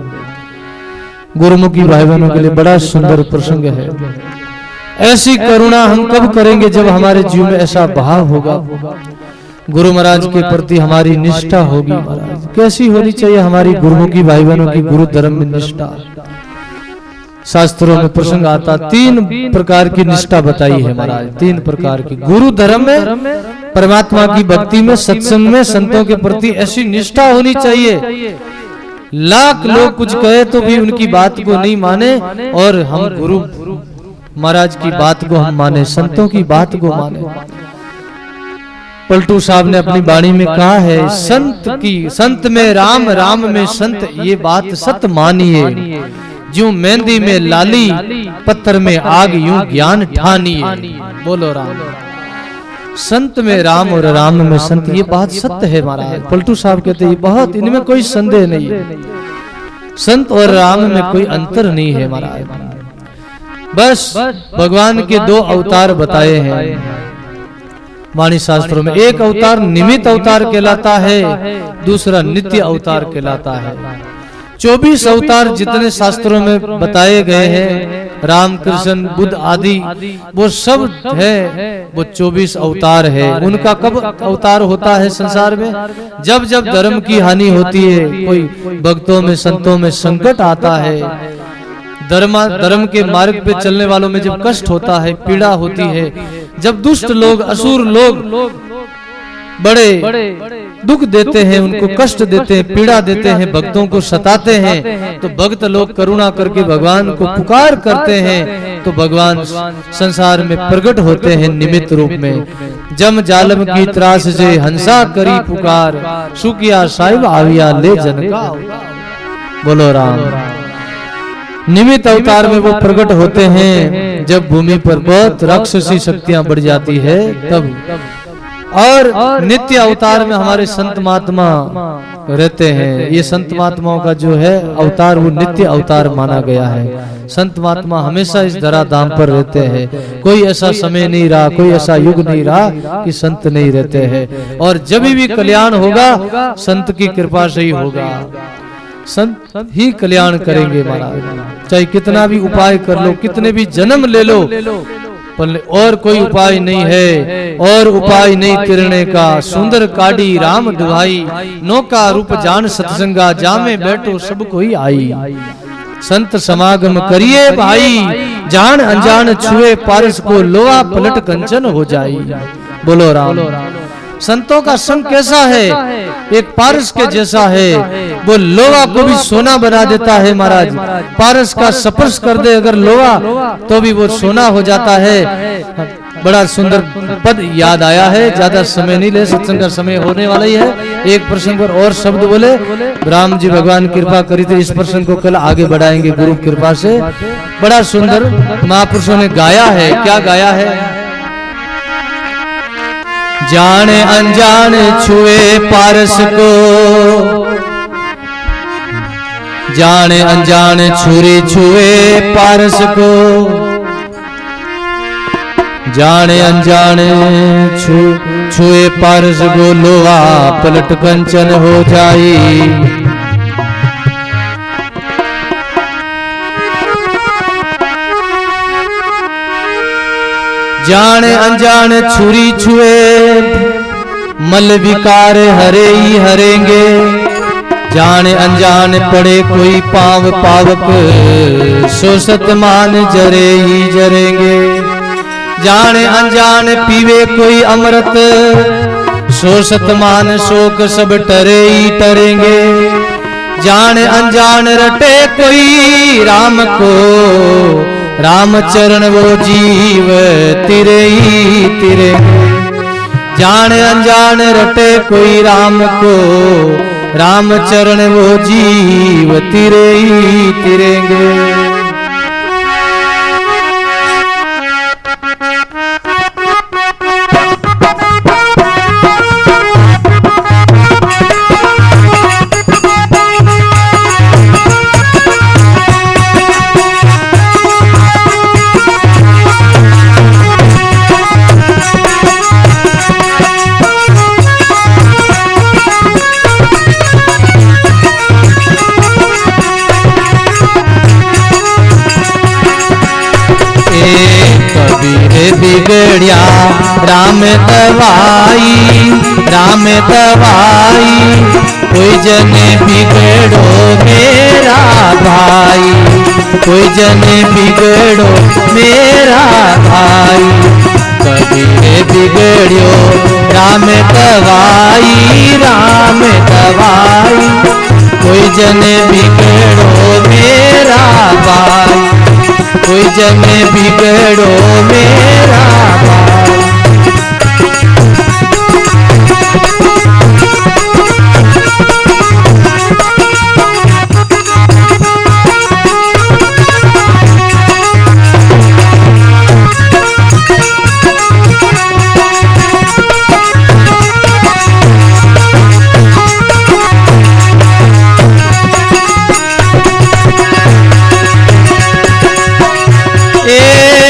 गुरुमुखी भाई बहनों के लिए बड़ा सुंदर प्रसंग है। ऐसी करुणा हम कब करेंगे जब हमारे जीव में ऐसा भाव होगा, गुरु महाराज के प्रति हमारी निष्ठा होगी। महाराज कैसी होनी चाहिए हमारी गुरुमुखी भाई बहनों की गुरु धर्म में निष्ठा। शास्त्रों में प्रसंग आता, 3 प्रकार की निष्ठा बताई है महाराज। 3 प्रकार की गुरु धर्म में, परमात्मा की भक्ति में, सत्संग में, संतों के प्रति ऐसी निष्ठा होनी चाहिए। लाख लोग कुछ कहे तो भी उनकी बात को नहीं माने, और हम गुरु महाराज की बात को हम माने, संतों की बात को माने। पलटू साहब ने अपनी वाणी में कहा है, संत में राम, राम में संत, ये बात सत मानिए। जो मेहंदी में लाली, पत्थर में आग, यूं ज्ञान ठानिए। बोलो राम। संत में राम और राम में संत, ये बात सत्य है महाराज। पलटू साहब कहते हैं बहुत, इनमें कोई संदेह नहीं है। संत और राम में कोई अंतर नहीं है महाराज। बस भगवान के 2 अवतार बताए हैं वाणी शास्त्रों में। एक अवतार निमित्त अवतार कहलाता है, दूसरा नित्य अवतार कहलाता है। 24 अवतार जितने शास्त्रों में बताए गए हैं, राम कृष्ण बुद्ध आदि, वो सब है, वो 24 अवतार है। उनका कब अवतार होता है संसार में? जब जब धर्म की हानि होती है, कोई भक्तों में संतों में संकट आता है, धर्म के मार्ग पे चलने वालों में जब कष्ट होता है, पीड़ा होती है, जब दुष्ट लोग, असुर लोग बड़े दुख देते हैं, उनको कष्ट देते हैं, पीड़ा देते हैं, भक्तों को सताते हैं, तो भक्त लोग करुणा करके भगवान को पुकार करते हैं, तो भगवान संसार में प्रकट होते हैं निमित्त रूप में। जम जालम की त्रास से हंसा करी पुकार, सुकिया साहिब आविया ले जन का। बोलो राम। निमित्त अवतार में वो प्रकट होते हैं जब भूमि पर बहुत राक्षसी शक्तियां बढ़ जाती है, तब और नित्य अवतार में हमारे संत महात्मा रहते हैं। ये संत महात्माओं का जो है अवतार वो नित्य अवतार माना गया है। संत महात्मा हमेशा इस धरा धाम पर रहते हैं। कोई ऐसा समय नहीं रहा, कोई ऐसा युग नहीं रहा कि संत नहीं रहते हैं। और जब भी कल्याण होगा संत की कृपा से ही होगा। संत ही कल्याण करेंगे महाराज। चाहे कितना भी उपाय कर लो, कितने भी जन्म ले लो, और कोई उपाय नहीं है, और उपाय नहीं तिरने का। सुंदर काढ़ी राम दुहाई, नौका रूप जान सत्संगा, जामे बैठो सब कोई आई। संत समागम करिए भाई, जान अनजान छुए पारस को, लोहा पलट कंचन हो जाई। बोलो राम। संतों का संग कैसा है? एक पारस के जैसा है। वो लोहा को भी सोना बना देता है महाराज। पारस का स्पर्श कर दे अगर लोहा तो भी वो सोना हो जाता है। बड़ा सुंदर पद याद आया है। ज्यादा समय नहीं ले, सत्संग का समय होने वाला ही है। एक प्रसंग पर और शब्द बोले, राम जी भगवान कृपा करी तो इस प्रसंग को कल आगे बढ़ाएंगे गुरु कृपा से। बड़ा सुंदर महापुरुषों ने गाया है। क्या गाया है? जाने अनजान छुए पारस को, जाने अनजान छुरी छुए पारस को, जाने अनजान छुए पारस को, लोहा पलट कंचन हो जाई। जाने अनजान छुरी छुए मल विकार हरे ही हरेंगे, जाने अनजान पड़े कोई पाव पावक, सो सतमान जरे ही जरेंगे। जाने अनजान पीवे कोई अमृत, सो सतमान शोक सब टरे ही टरेंगे। जाने अनजान रटे कोई राम को, राम चरण वो जीव तिरे ही तिरे। जाने अनजान रटे कोई राम को, राम चरण वो जीव तिरे ही तिरेंगे। बिगड़िया राम दवाई, राम दवाई, कोई जन बिगड़ो मेरा भाई, कोई जन बिगड़ो मेरा भाई। कबीर बिगड़ियो राम दवाई, राम दवाई, कोई जन बिगड़ो मेरा भाई, कोई जन बिगड़ो मेरा भाई।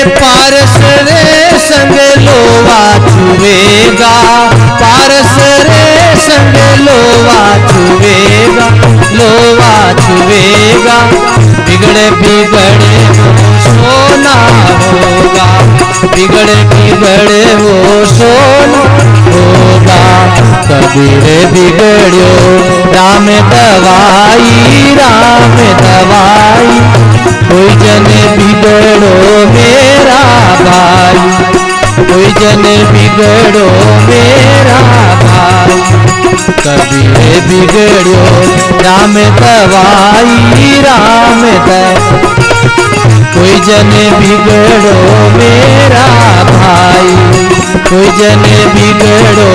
पारस रे संग लोवा छुएगा, पारस रे संग लोवा छुएगा, लोवा छुएगा। बिगड़े बिगड़े वो सोना होगा, बिगड़े बिगड़े वो सोना होगा। कबीर बिगड़ियो राम दवाई, राम दवाई, कोई जन बिगड़ो मेरा भाई, कोई जन बिगड़ो मेरा भाई। कबीर बिगड़ो राम दवाई, राम दवाई, कोई जन बिगड़ो मेरा भाई, कोई जन बिगड़ो।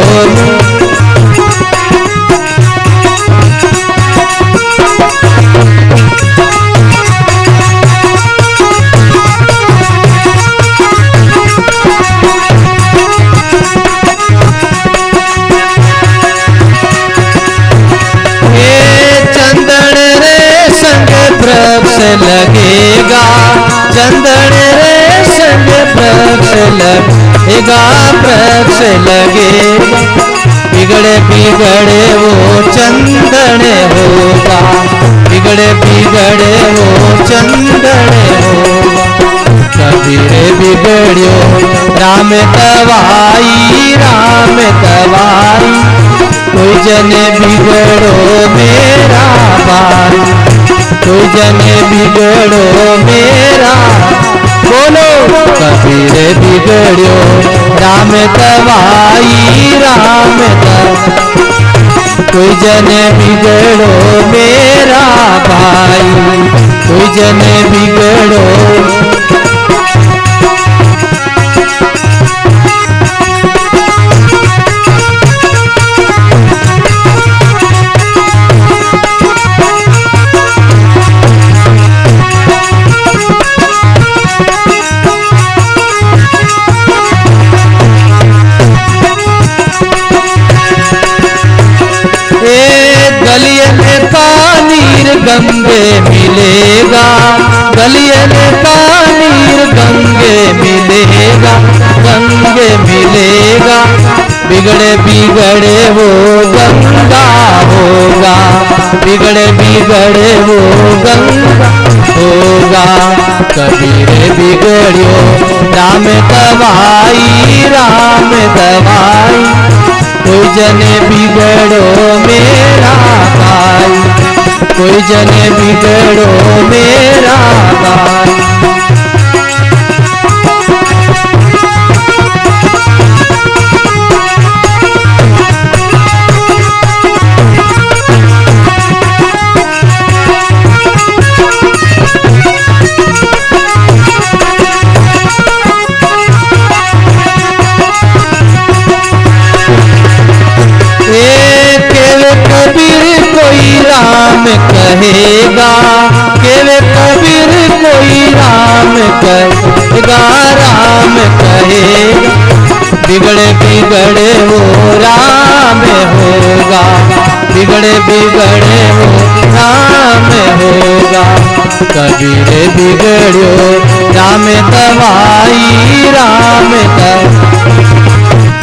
लगेगा वृक्ष लगेगा, बिगड़े बिगड़े वो चंदन होगा, बिगड़े बिगड़े वो चंदन होगा। कबीर बिगड़ियो राम दवाई, राम दवाई, कोई जन बिगड़ो मेरा भाई, कोई जन बिगड़ो मेरा, बोलो कबीर बिगड़ियो राम दवाई, राम दवाई, कोई जन बिगड़ो मेरा भाई, कोई जन बिगड़ो। गंगे मिलेगा, गलियन का नीर गंगे मिलेगा, गंगे मिलेगा, बिगड़े बिगड़े वो गंगा होगा, बिगड़े बिगड़े वो गंगा होगा। कबीर बिगड़ियो राम दवाई, राम दवाई, कोई जन बिगड़ो मेरा भाई, कोई जन बिगड़ो मेरा भाई। राम कहेगा केवे कबीर, कोई राम कहेगा, राम कहेगा, बिगड़े बिगड़े वो राम होगा, बिगड़े बिगड़े वो राम होगा। कबीर बिगड़ियो राम दवाई, राम दवाई,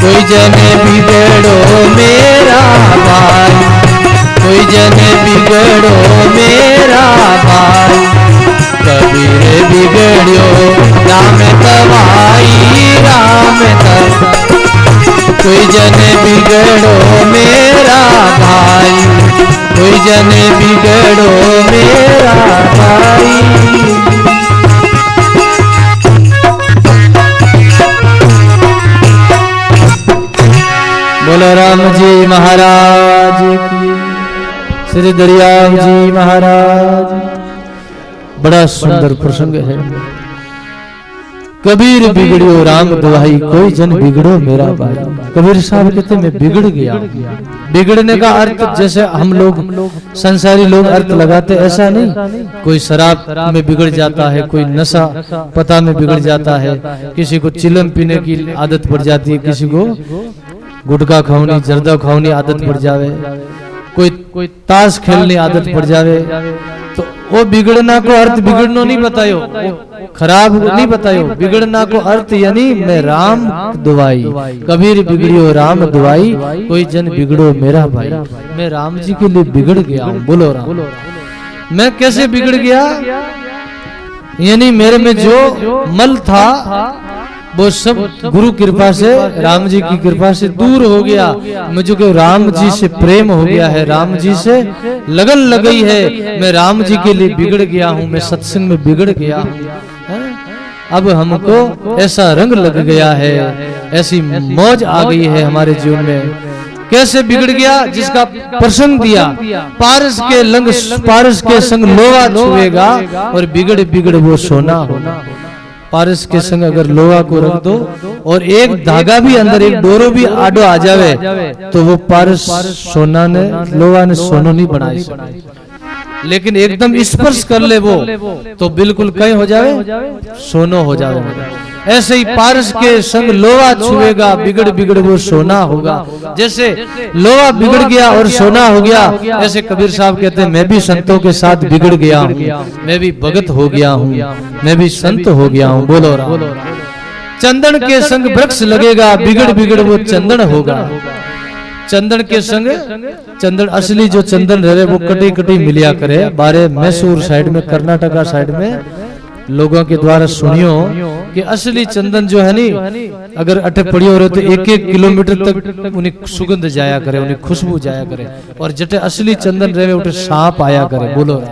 कोई जन बिगड़ो मेरा भाई, कोई जन बिगड़ो मेरा भाई। कबीर बिगड़ियो राम दवाई, राम दवाई, कोई जन बिगड़ो मेरा भाई, कोई जन बिगड़ो मेरा भाई। बोलो राम जी महाराज की, श्री दरियाव जी महाराज। बड़ा सुंदर प्रसंग है। कबीर बिगड़ियो राम दवाई, कोई जन बिगड़ो मेरा भाई। कबीर साहब कहते मैं बिगड़ गया। बिगड़ने का अर्थ जैसे हम लोग संसारी लोग अर्थ लगाते, ऐसा नहीं। कोई शराब में बिगड़ जाता है, कोई नशा पता में बिगड़ जाता है, किसी को चिलम पीने की आदत पड़ जाती है, किसी को गुटखा खाऊनी जर्दा खाऊनी आदत पड़ जावे, कोई ताश खेलने आदत पड़ जावे, तो वो बिगड़ना को अर्थ बिगड़नो नहीं बतायो, खराब नहीं बतायो। बिगड़ना को अर्थ यानी मैं राम दुआई। कबीर बिगड़ियो राम दुआई, कोई जन बिगड़ो मेरा भाई। मैं राम जी के लिए बिगड़ गया हूँ। बोलो राम। मैं कैसे बिगड़ गया? यानी मेरे में जो मल था वो सब गुरु कृपा से, राम जी की कृपा से दूर हो गया। मुझे को राम जी से प्रेम हो गया है, राम जी से लगन लग गई है। मैं राम जी के लिए बिगड़ गया हूँ, मैं सत्संग में बिगड़ गया हूँ। अब हमको ऐसा रंग लग गया है, ऐसी मौज आ गई है हमारे जीवन में। कैसे बिगड़ गया? जिसका प्रसंग दिया, पारस के संग लोहा छुएगा और बिगड़ बिगड़ वो सोना होना। पारस के संग अगर लोहा को रख दो और एक धागा भी अंदर, एक डोरो भी आडो आ जावे, तो वो पारस सोना ने, लोहा ने सोनो नहीं बनाई। लेकिन एकदम स्पर्श कर ले वो, तो बिल्कुल कहीं हो जावे, सोनो हो जावे। ऐसे ही पारस के संग लोहा छुएगा, बिगड़ बिगड़ वो सोना होगा। जैसे लोहा बिगड़ गया और सोना हो गया, ऐसे कबीर साहब कहते हैं मैं भी संतों के साथ बिगड़ गया हूँ, मैं भी भगत हो गया हूँ, मैं भी संत हो गया हूँ। बोलो राम। चंदन के संग वृक्ष लगेगा, बिगड़ बिगड़ वो चंदन होगा। चंदन के संग चंदन, असली जो चंदन रहे वो कटी कटी मिलिया करे। बारे मैसूर साइड में, कर्नाटका साइड में लोगों के द्वारा सुनियो कि असली चंदन जो है नी, अगर अटे पड़ी हो रहे तो 1-1 किलोमीटर तक उन्हें सुगंध जाया करे, उन्हें खुशबू जाया करे। और जटे असली चंदन रहे उठे सांप आया करे। बोलो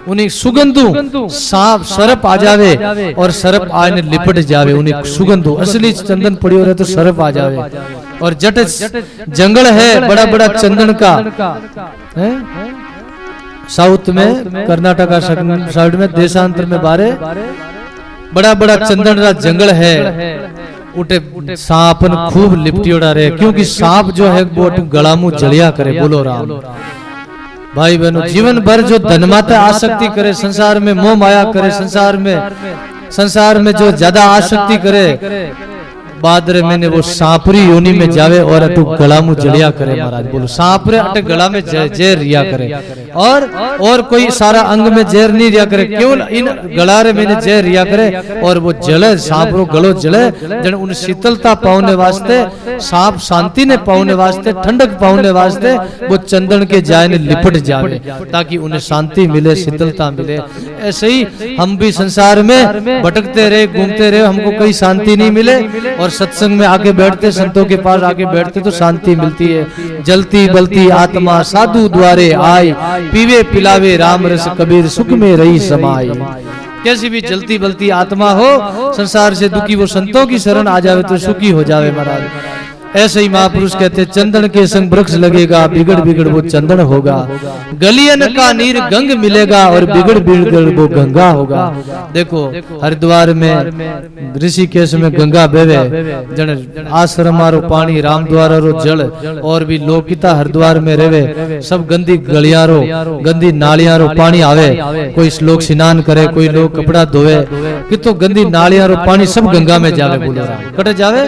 उन्हें सुगंधु सांप सरप आ जावे और सरप आने लिपट जावे। उन्हें सुगंधु असली चंदन पड़ी हो रहे तो सरप आ जावे। और जट जंगल है बड़ा बड़ा चंदन का है, साउथ में कर्नाटका साइड में देशांतर में बारे बड़ा बड़ा चंदन का जंगल है। उठे सांपन खूब लिपटी उड़ा रहे, क्योंकि सांप जो है वो गला मुंह जलिया करे। बोलो राम। भाई बहनों, जीवन भर जो धनमाता आसक्ति करे, संसार में मोह माया करे, संसार में जो ज्यादा आसक्ति करे, बादरे मैंने वो सांपरी योनि में जावे और अटू गला मुंह जलिया करे। महाराज बोलो सांपरे अटे गला में जहर रिया करे, और कोई सारा अंग में जहर नहीं रिया करे, केवल इन गलारे मैंने जहर रिया करे। और वो जले, सांपरो गलो जले, जन उन शीतलता पाने वास्ते, सांप शांति ने पाने वास्ते, ठंडक पाने वास्ते वो चंदन के जाए ने लिपट जावे, ताकि उन्हें शांति मिले, शीतलता मिले। ऐसे ही हम भी संसार में भटकते रहे, घूमते रहे, हमको कोई शांति नहीं मिले। और सत्संग में आके बैठते, संतों के पास आके बैठते तो शांति मिलती है। जलती बलती आत्मा साधु द्वारे आए, पीवे पिलावे राम रस कबीर, सुख में रही समाई। कैसी भी जलती बलती आत्मा हो, संसार से दुखी, वो संतों की शरण आ जावे तो सुखी हो जावे महाराज। ऐसे ही महापुरुष कहते चंदन के संग वृक्ष लगेगा, बिगड़ बिगड़ वो चंदन होगा। गलियन का नीर गंग मिलेगा और बिगड़ बिगड़ वो गंगा होगा। देखो हरिद्वार में, ऋषिकेश में गंगा बेवे, जन आश्रम मारो पानी, राम द्वारा रो जल, और भी लोग किता हरिद्वार में रेवे, सब गंदी गलियां रो, गंदी नालियां रो पानी आवे। कोई लोग स्नान करे, कोई लोग कपड़ा धोवे, कितो गंदी नालियां रो पानी सब गंगा में जावे। बोलो कट जावे।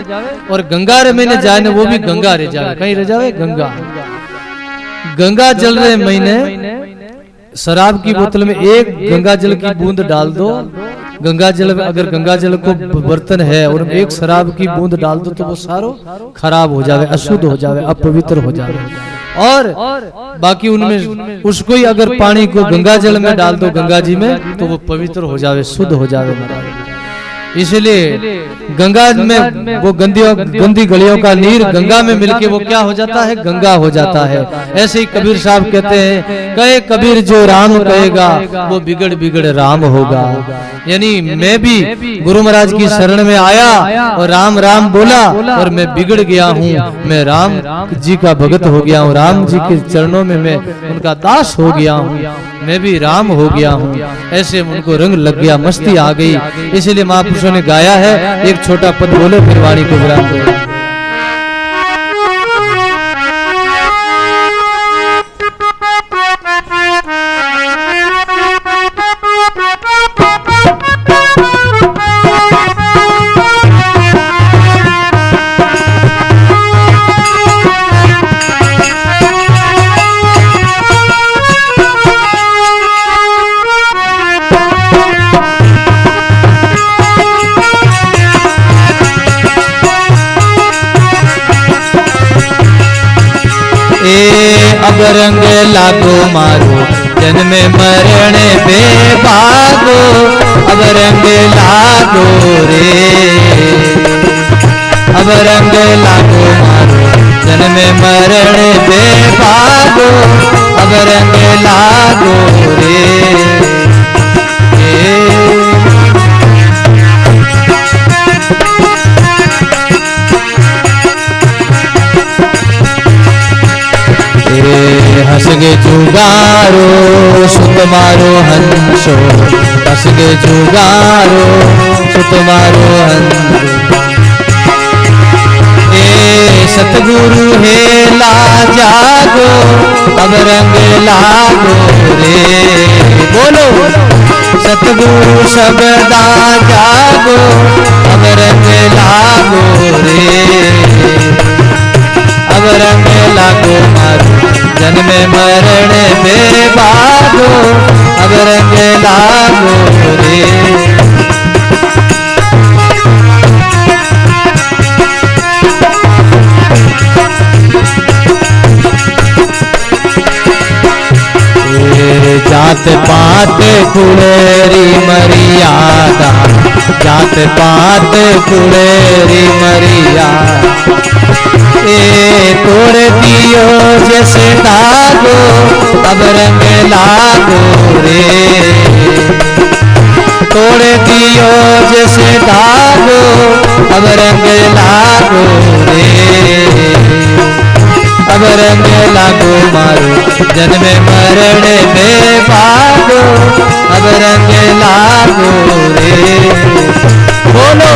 और गंगा रे मैंने जाए ने वो भी गंगा रह जावे, कहीं रह जावे गंगा। गंगा जल रहे महीने शराब की बोतल में एक गंगा जल की बूंद डाल दो, गंगा जल, अगर गंगा जल को बर्तन है और एक शराब की बूंद डाल दो तो वो सारो खराब हो जावे, अशुद्ध हो जावे, अपवित्र हो जावे। और बाकी उनमें उसको ही अगर पानी को गंगा जल में डाल दो, गंगा जी में, तो वो पवित्र हो जावे, शुद्ध हो जावे महाराज। इसलिए गंगा में वो गंदी गलियों का नीर गंगा में मिलके वो क्या हो जाता है, गंगा हो जाता है। ऐसे ही कबीर साहब कहते हैं, कहे कबीर जो राम कहेगा वो बिगड़ बिगड़ राम होगा। यानी मैं भी गुरु महाराज की शरण में आया और राम राम बोला और मैं बिगड़ गया हूँ, मैं राम जी का भगत हो गया हूँ, राम जी के चरणों में मैं उनका दास हो गया हूँ, मैं भी राम हो गया हूँ। ऐसे उनको रंग लग गया, मस्ती आ गई। इसलिए महापुरुषों ने गाया है। एक छोटा पद बोले फिर वाणी को विराम करो। अब रंग लागो मारो जन्म मरण पे भागो, अब रंग लागो रे, अब रंग लागो मारो जन्म मरण पे भागो, अब रंग लागो रे। हंसगे जुगारो सुत मारो हंसो, हंसगे जुगारो सुत मारो हंसो। सतगुरु है ला जागो, अब रंग लागो रे। बोलो सतगुरु सबदा जागो, अब रंग लागो रे, अब रंग लागो मारो जन्म मरण में भागो, अब रंग लागो रे। जात पात कुड़ेरी मर्यादा, जात पात कुड़ेरी मर्यादा। ए तोड़ दियो जैसे दागो अब रंग लागो रे, तोड़ दियो जैसे दागो अब रंग लागो रे, अब रंग लागो मारो जन्म मरण में भागो, अब रंग लागो रे। बोलो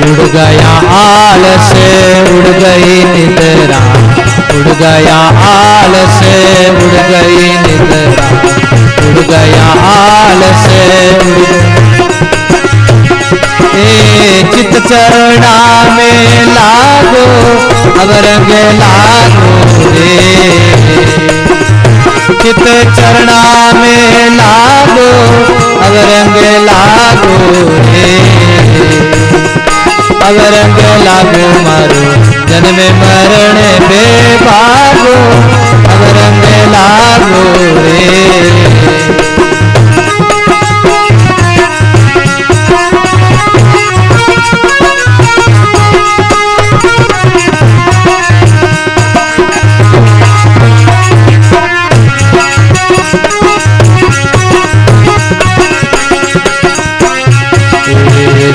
उड़ गया आलस उड़ गई निद्रा, उड़ गया आलस उड़ गई निद्रा, उड़ गया आलस चित चरणा में लागो अब रंग लागो रे, चित चरणा में लागो अब रंग लागो रे, अब रंग लागो मारो जन्म मरण बेभागो, अब रंग लागो रे।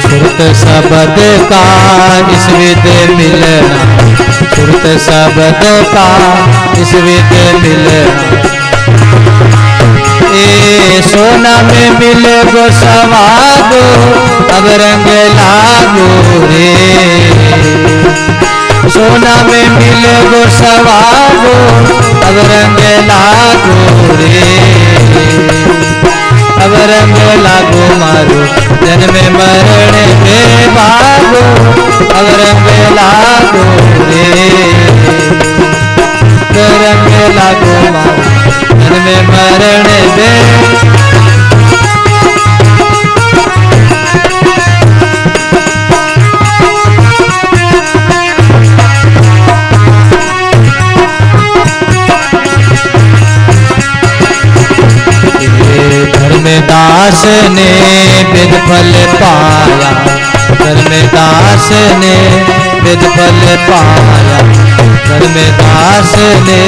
सुरत शब्द का इस विद मिलना, सुरत शब्द का इस विद मिलना। ए सोना में मिल गो सवागो अब रंग लागो रे, सोना में मिल गो सवागो अब रंग लागो रे, अब रंग लागो मारो जन्म मरण में भागो, अब रंग लागो रे, रंग लागो मारो जन्म मरण में। धर्मदास ने विद फल पाया, धर्मदास ने विद फल पाया, धर्मदास ने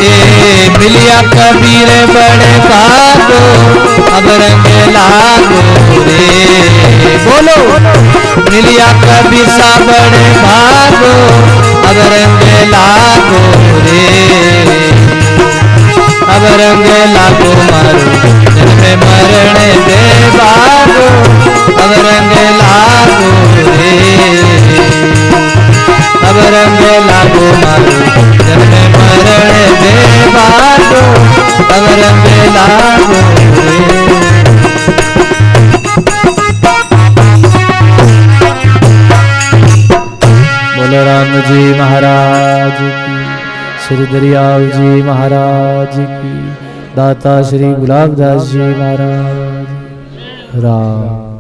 ए मिलिया कबीर बड़े भागो अब रंग लागो रे। बोलो मिलिया कबीर सा बड़े भागो अब रंग लागो रे, अब रंग लागो मारो जन्म मरण बेभागो, अब रंग लागो रे, अब रंग लागो मारो जन्म मरण बेभागो, अब रंग लागो रे। बोलो राम जी महाराज की, श्री दरियाव जी महाराज की, दाता श्री गुलाबदास जी महाराज राम।